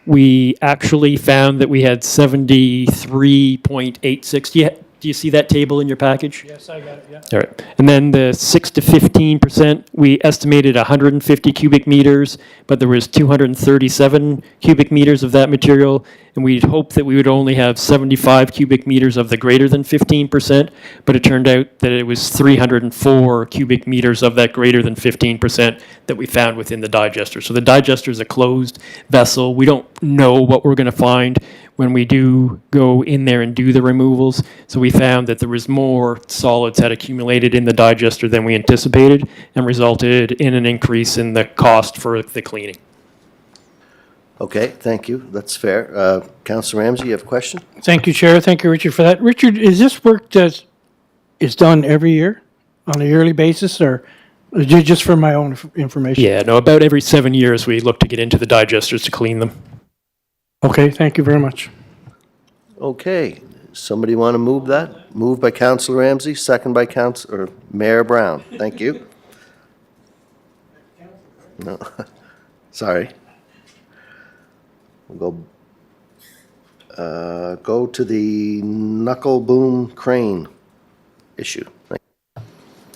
We actually found that we had 73.86. Do you see that table in your package? Yes, I got it, yeah. All right. And then the 6 to 15%, we estimated 150 cubic meters, but there was 237 cubic meters of that material, and we'd hoped that we would only have 75 cubic meters of the greater than 15%, but it turned out that it was 304 cubic meters of that greater than 15% that we found within the digester. So the digester is a closed vessel. We don't know what we're going to find when we do go in there and do the removals. So we found that there was more solids had accumulated in the digester than we anticipated and resulted in an increase in the cost for the cleaning. Okay, thank you, that's fair. Councilor Ramsey, you have a question? Thank you, Chair. Thank you, Richard, for that. Richard, is this work that is done every year on a yearly basis, or just for my own information? Yeah, no, about every 7 years we look to get into the digesters to clean them. Okay, thank you very much. Okay, somebody want to move that? Moved by Councilor Ramsey, second by Mayor Brown. Thank you. No, sorry. We'll go to the knuckle boom crane issue.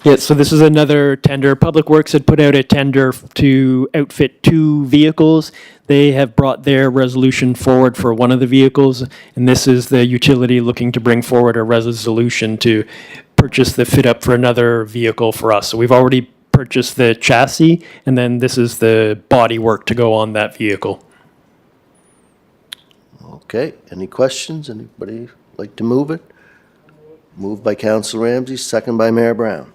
Yeah, so this is another tender. Public Works had put out a tender to outfit 2 vehicles. They have brought their resolution forward for one of the vehicles, and this is the utility looking to bring forward a resolution to purchase the fit up for another vehicle for us. So we've already purchased the chassis, and then this is the body work to go on that vehicle. Okay, any questions? Anybody like to move it? Moved by Councilor Ramsey, second by Mayor Brown.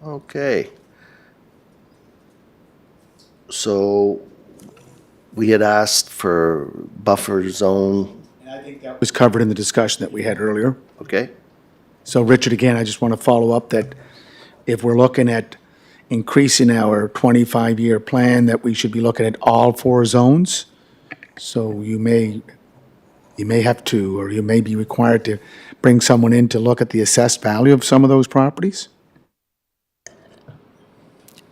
Okay. So we had asked for buffer zone, That was covered in the discussion that we had earlier. okay? So Richard, again, I just want to follow up that if we're looking at increasing our 25-year plan, that we should be looking at all 4 zones. So you may have to, or you may be required to bring someone in to look at the assessed value of some of those properties?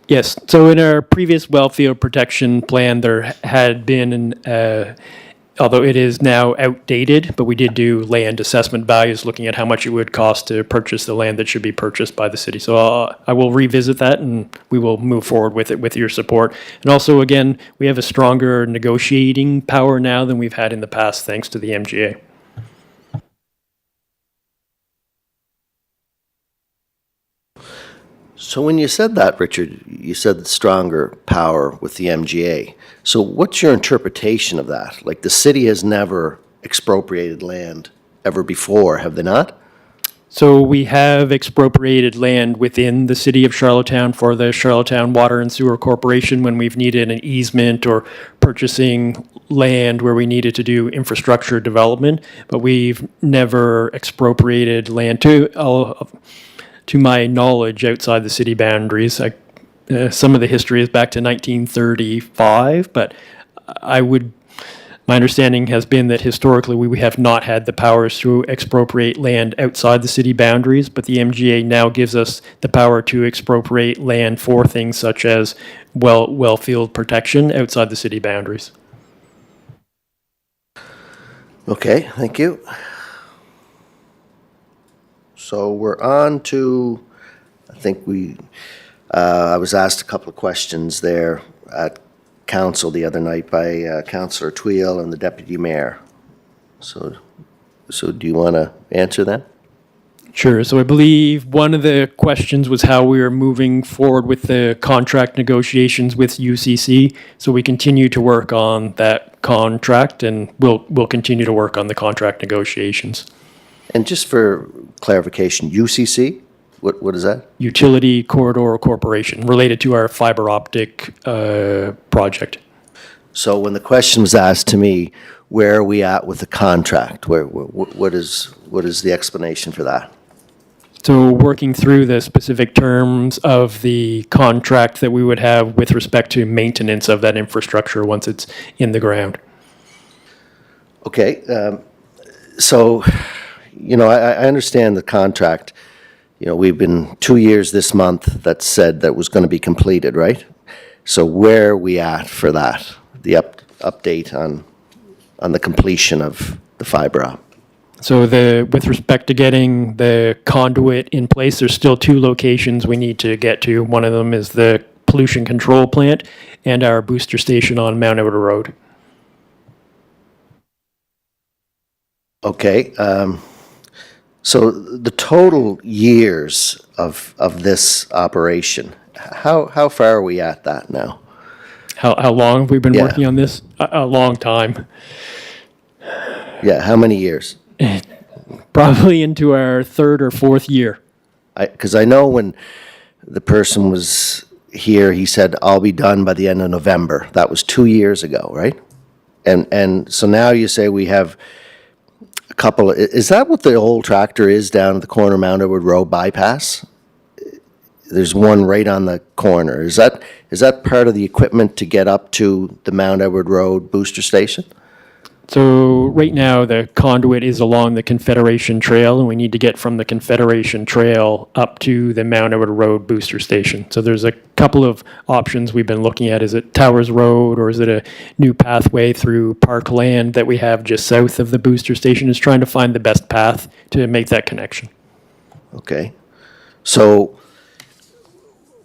Yes, so in our previous wellfield protection plan, there had been although it is now outdated, but we did do land assessment values, looking at how much it would cost to purchase the land that should be purchased by the city. So I will revisit that, and we will move forward with it with your support. And also, again, we have a stronger negotiating power now than we've had in the past, thanks to the MGA. So when you said that, Richard, you said stronger power with the MGA. So what's your interpretation of that? Like, the city has never expropriated land ever before, have they not? So we have expropriated land within the city of Charlottetown for the Charlottetown Water and Sewer Corporation when we've needed an easement or purchasing land where we needed to do infrastructure development, but we've never expropriated land to my knowledge outside the city boundaries. Some of the history is back to 1935, but my understanding has been that historically we have not had the powers to expropriate land outside the city boundaries, but the MGA now gives us the power to expropriate land for things such as well field protection outside the city boundaries. Okay, thank you. So we're on to, I think I was asked a couple of questions there at council the other night by Councillor Tweel and the Deputy Mayor. So do you want to answer that? Sure. So I believe one of the questions was how we are moving forward with the contract negotiations with UCC. So we continue to work on that contract, and we'll continue to work on the contract negotiations. And just for clarification, UCC, what is that? Utility Corridor Corporation, related to our fiber optic project. So when the question was asked to me, where are we at with the contract? What is the explanation for that? So working through the specific terms of the contract that we would have with respect to maintenance of that infrastructure once it's in the ground. Okay, so, I understand the contract. We've been 2 years this month that said that was going to be completed, right? So where are we at for that? The update on the completion of the fiber op? So with respect to getting the conduit in place, there's still 2 locations we need to get to. One of them is the pollution control plant and our booster station on Mount Edward Road. Okay, so the total years of this operation, how far are we at that now? How long have we been Yeah. working on this? A long time. Yeah, how many years? Probably into our 3rd or 4th year. Because I know when the person was here, he said, I'll be done by the end of November. That was 2 years ago, right? And so now you say we have a couple, is that what the old tractor is down at the corner of Mount Edward Road bypass? There's one right on the corner. Is that part of the equipment to get up to the Mount Edward Road booster station? So right now, the conduit is along the Confederation Trail, and we need to get from the Confederation Trail up to the Mount Edward Road booster station. So there's a couple of options we've been looking at. Is it Towers Road, or is it a new pathway through Parkland that we have just south of the booster station? Is trying to find the best path to make that connection. Okay. So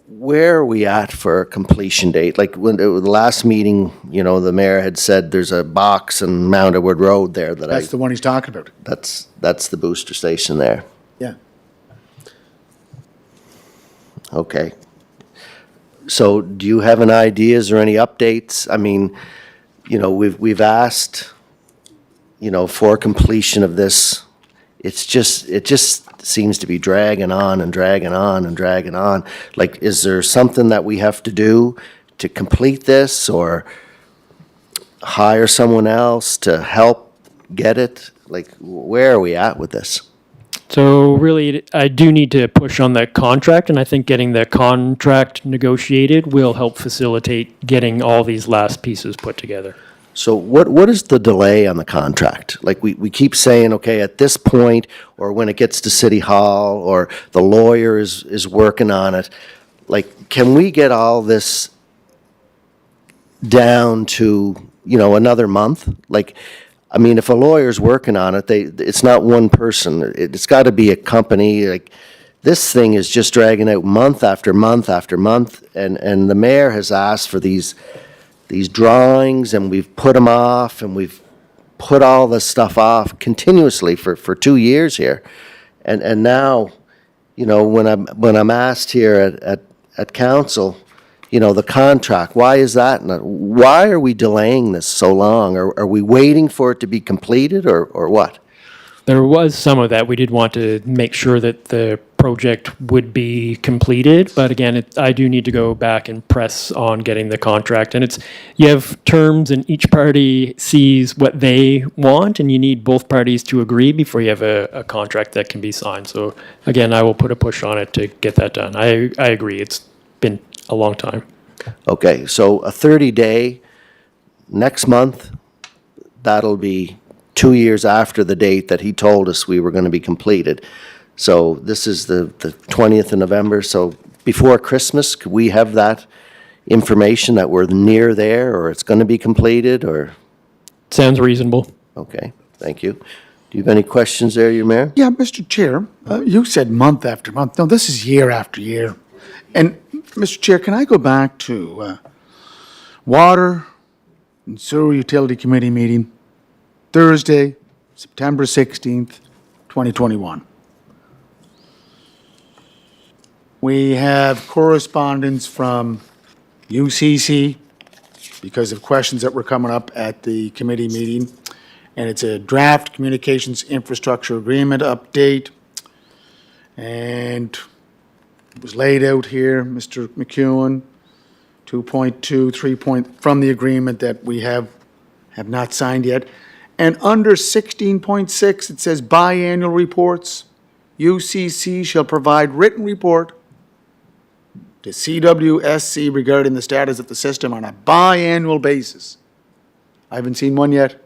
where are we at for a completion date? Like when the last meeting, the mayor had said there's a box on Mount Edward Road there That's the one he's talking about. that's the booster station there. Yeah. Okay. So do you have any ideas or any updates? I mean, we've asked, for completion of this. It just seems to be dragging on and dragging on and dragging on. Like, is there something that we have to do to complete this, or hire someone else to help get it? Like, where are we at with this? So really, I do need to push on that contract, and I think getting the contract negotiated will help facilitate getting all these last pieces put together. So what is the delay on the contract? Like, we keep saying, okay, at this point, or when it gets to City Hall, or the lawyer is working on it. Like, can we get all this down to, another month? Like, I mean, if a lawyer's working on it, it's not one person. It's got to be a company. Like, this thing is just dragging out month after month after month, and the mayor has asked for these drawings, and we've put them off, and we've put all this stuff off continuously for 2 years here. And now, you know, when I'm asked here at council, you know, the contract, why is that? Why are we delaying this so long? Are we waiting for it to be completed, or what? There was some of that. We did want to make sure that the project would be completed, but again, I do need to go back and press on getting the contract. And you have terms, and each party sees what they want, and you need both parties to agree before you have a contract that can be signed. So again, I will put a push on it to get that done. I agree. It's been a long time. Okay, so a 30-day, next month, that'll be 2 years after the date that he told us we were going to be completed. So this is the 20th of November, so before Christmas, could we have that information that we're near there, or it's going to be completed, or? Sounds reasonable. Okay, thank you. Do you have any questions there, your mayor? Yeah, Mr. Chair, you said month after month. No, this is year after year. And, Mr. Chair, can I go back to Water and Sewer Utility Committee meeting, Thursday, September 16th, 2021? We have correspondence from UCC because of questions that were coming up at the committee meeting. And it's a draft communications infrastructure agreement update. And it was laid out here, Mr. McEwen, 2.2, 3 from the agreement that we have not signed yet. And under 16.6, it says biannual reports. UCC shall provide written report to CWSC regarding the status of the system on a biannual basis. I haven't seen one yet.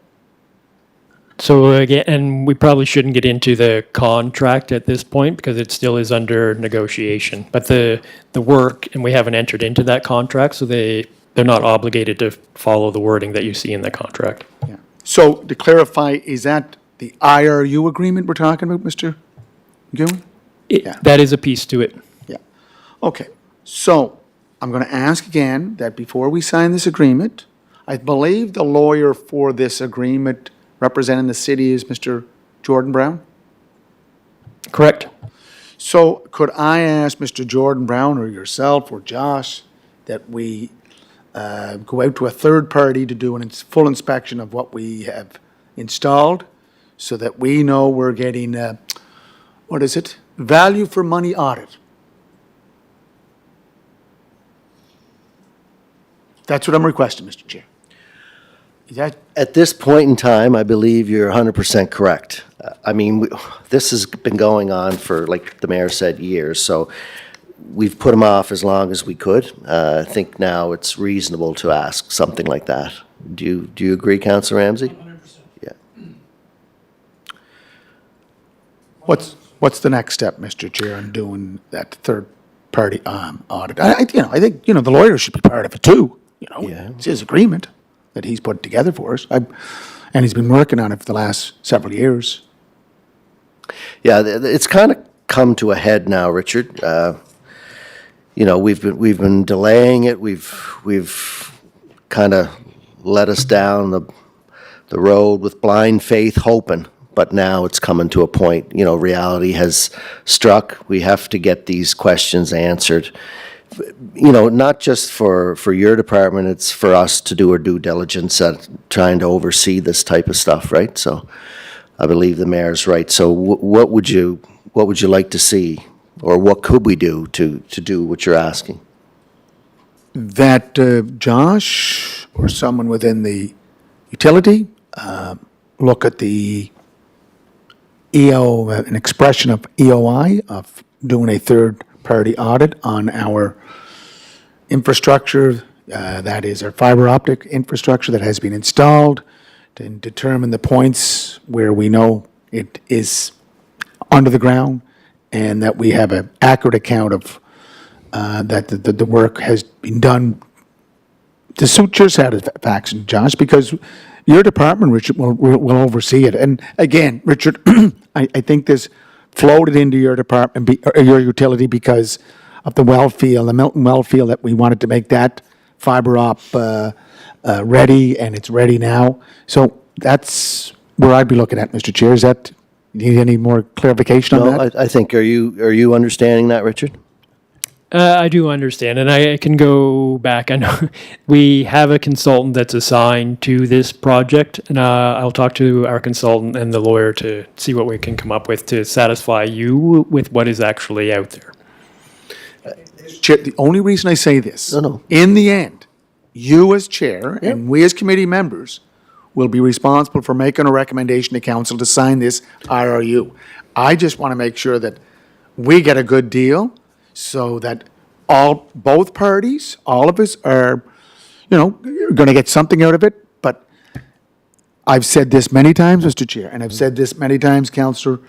So again, and we probably shouldn't get into the contract at this point because it still is under negotiation. But the work, and we haven't entered into that contract, so they're not obligated to follow the wording that you see in the contract. Yeah. So to clarify, is that the IRU agreement we're talking about, Mr. McEwen? Yeah. That is a piece to it. Yeah. Okay. So I'm going to ask again that before we sign this agreement, I believe the lawyer for this agreement representing the city is Mr. Jordan Brown? Correct. So could I ask Mr. Jordan Brown or yourself or Josh that we go out to a third party to do a full inspection of what we have installed so that we know we're getting, what is it? Value for money audit. That's what I'm requesting, Mr. Chair. Is that, At this point in time, I believe you're 100% correct. I mean, this has been going on for, like the mayor said, years, so we've put them off as long as we could. I think now it's reasonable to ask something like that. Do you agree, Councillor Ramsey? 100%. Yeah. what's the next step, Mr. Chair, in doing that third-party audit? I think, the lawyer should be part of it too, Yeah. It's his agreement that he's put together for us. And he's been working on it for the last several years. Yeah, it's kind of come to a head now, Richard. We've been delaying it. We've kind of let us down the road with blind faith, hoping. But now it's coming to a point. Reality has struck. We have to get these questions answered. Not just for your department, it's for us to do our due diligence at trying to oversee this type of stuff, right? So I believe the mayor's right. So what would you like to see, or what could we do to do what you're asking? That Josh or someone within the utility look at the an expression of EOI, of doing a third-party audit on our infrastructure, that is our fiber optic infrastructure that has been installed, to determine the points where we know it is under the ground, and that we have an accurate account of that the work has been done to suit your satisfaction, Josh, because your department, Richard, will oversee it. And again, Richard, I think this floated into your department, or your utility because of the well field, the Milton well field, that we wanted to make that fiber op ready, and it's ready now. So that's where I'd be looking at, Mr. Chair. Is that, need any more clarification on No, that? I think, are you understanding that, Richard? I do understand, and I can go back. I know we have a consultant that's assigned to this project, and I'll talk to our consultant and the lawyer to see what we can come up with to satisfy you with what is actually out there. Chair, the only reason I say this, No. in the end, you as chair and we as committee members will be responsible for making a recommendation to council to sign this IRU. I just want to make sure that we get a good deal so that both parties, all of us are, going to get something out of it. But I've said this many times, Mr. Chair, and I've said this many times, Councillor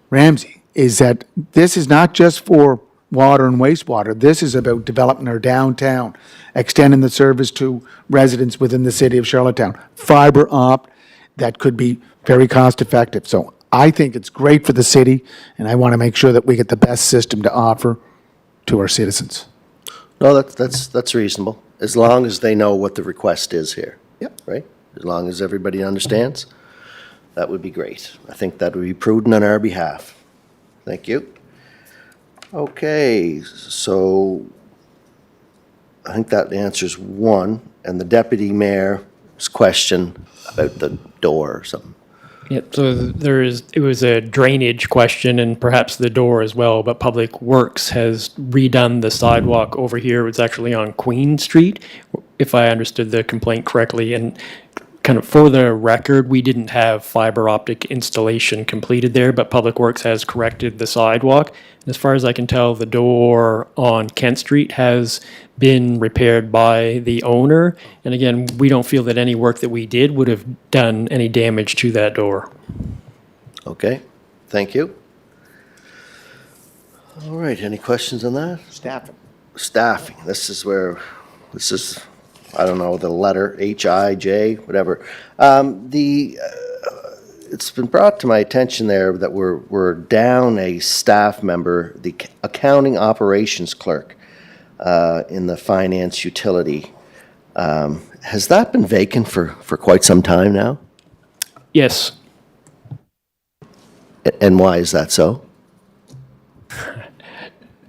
Ramsey, is that this is not just for water and wastewater. This is about developing our downtown, extending the service to residents within the city of Charlottetown. Fiber op that could be very cost effective. So I think it's great for the city, and I want to make sure that we get the best system to offer to our citizens. No, that's reasonable, as long as they know what the request is here. Yep. Right? As long as everybody understands, that would be great. I think that would be prudent on our behalf. Thank you. Okay, so I think that answers one, and the deputy mayor's question about the door or something. Yeah, so it was a drainage question and perhaps the door as well, but Public Works has redone the sidewalk over here. It's actually on Queen Street, if I understood the complaint correctly. And kind of for the record, we didn't have fiber optic installation completed there, but Public Works has corrected the sidewalk. And as far as I can tell, the door on Kent Street has been repaired by the owner. And again, we don't feel that any work that we did would have done any damage to that door. Okay, thank you. All right, any questions on that? Staffing. Staffing, this is, I don't know, the letter H-I-J, whatever. It's been brought to my attention there that we're down a staff member, the accounting operations clerk, in the finance utility. Has that been vacant for quite some time now? Yes. And why is that so?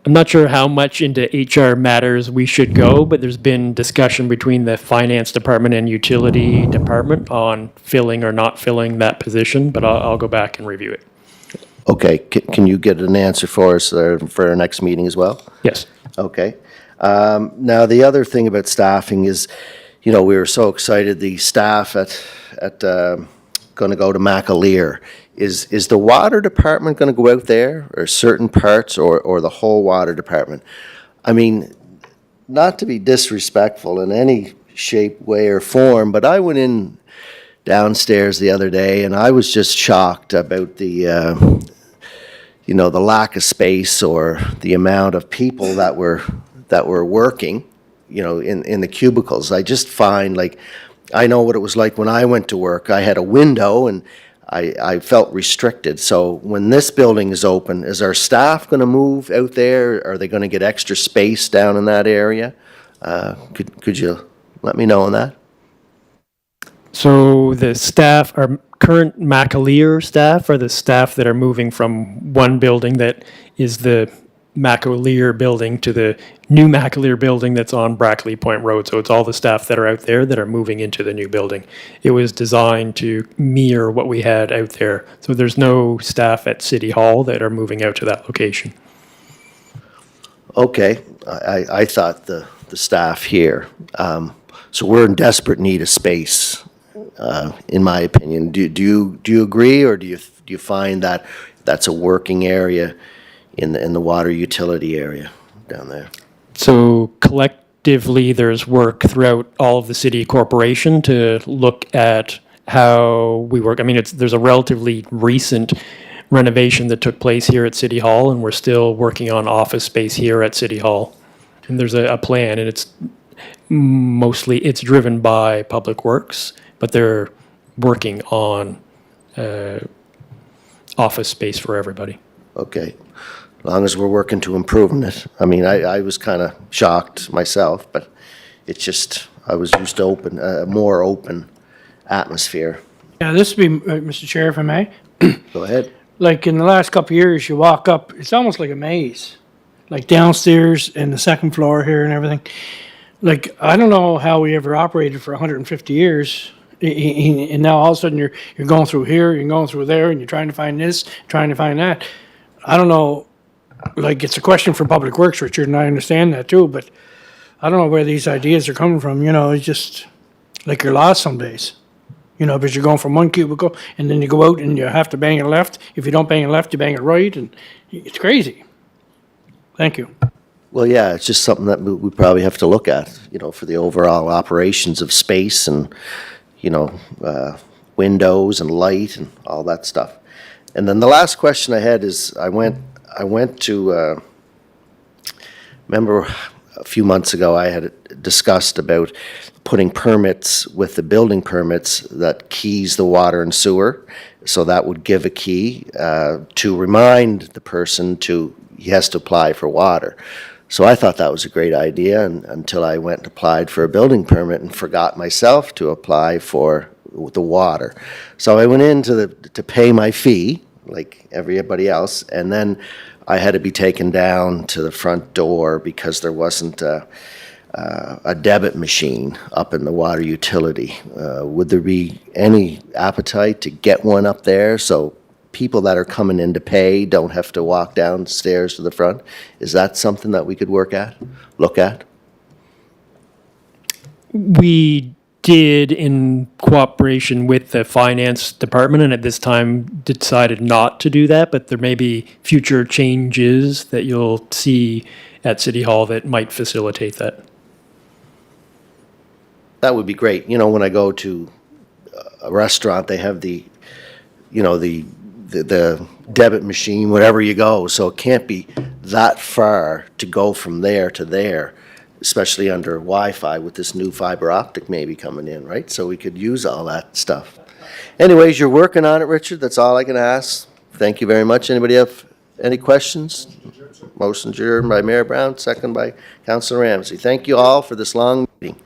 I'm not sure how much into HR matters we should go, but there's been discussion between the finance department and utility department on filling or not filling that position, but I'll go back and review it. Okay, can you get an answer for us for our next meeting as well? Yes. Okay. Now, the other thing about staffing is, we were so excited, the staff at going to go to McAleer. Is the water department going to go out there, or certain parts, or the whole water department? I mean, not to be disrespectful in any shape, way, or form, but I went in downstairs the other day, and I was just shocked about the lack of space or the amount of people that were working, in the cubicles. I just find, I know what it was like when I went to work. I had a window, and I felt restricted. So when this building is open, is our staff going to move out there? Are they going to get extra space down in that area? Could you let me know on that? So the staff, our current McAleer staff, are the staff that are moving from one building that is the McAleer building to the new McAleer building that's on Brackley Point Road. So it's all the staff that are out there that are moving into the new building. It was designed to mirror what we had out there. So there's no staff at City Hall that are moving out to that location. Okay, I thought the staff here. So we're in desperate need of space, in my opinion. Do you agree, or do you find that that's a working area in the water utility area down there? So collectively, there's work throughout all of the city corporation to look at how we work. I mean, there's a relatively recent renovation that took place here at City Hall, and we're still working on office space here at City Hall. And there's a plan, and it's mostly it's driven by Public Works, but they're working on office space for everybody. Okay. As long as we're working to improving it. I mean, I was kind of shocked myself, but it's just, I was used to open, more open atmosphere. Yeah, this would be, Mr. Chair, if I may. Go ahead. Like in the last couple of years, you walk up, it's almost like a maze. Like downstairs and the second floor here and everything. Like, I don't know how we ever operated for 150 years. And now all of a sudden you're going through here, you're going through there, and you're trying to find this, trying to find that. I don't know, like, it's a question for Public Works, Richard, and I understand that too, but I don't know where these ideas are coming from, you know, it's just like you're lost some days. You know, because you're going from one cubicle and then you go out and you have to bang it left. If you don't bang it left, you bang it right, and it's crazy. Thank you. Well, yeah, it's just something that we probably have to look at, you know, for the overall operations of space and, you know, windows and light and all that stuff. And then the last question I had is, I went to, remember a few months ago, I had discussed about putting permits with the building permits that keys the water and sewer. So that would give a key to remind the person he has to apply for water. So I thought that was a great idea, and until I went and applied for a building permit and forgot myself to apply for the water. So I went in to pay my fee, like everybody else, and then I had to be taken down to the front door because there wasn't a debit machine up in the water utility. Would there be any appetite to get one up there so people that are coming in to pay don't have to walk downstairs to the front? Is that something that we could look at? We did in cooperation with the finance department, and at this time decided not to do that, but there may be future changes that you'll see at City Hall that might facilitate that. That would be great. You know, when I go to a restaurant, they have the debit machine wherever you go, so it can't be that far to go from there to there, especially under Wi-Fi with this new fiber optic maybe coming in, right? So we could use all that stuff. Anyways, you're working on it, Richard. That's all I can ask. Thank you very much. Anybody have any questions? Motion adjourned by Mayor Brown, second by Councilor Ramsey. Thank you all for this long meeting.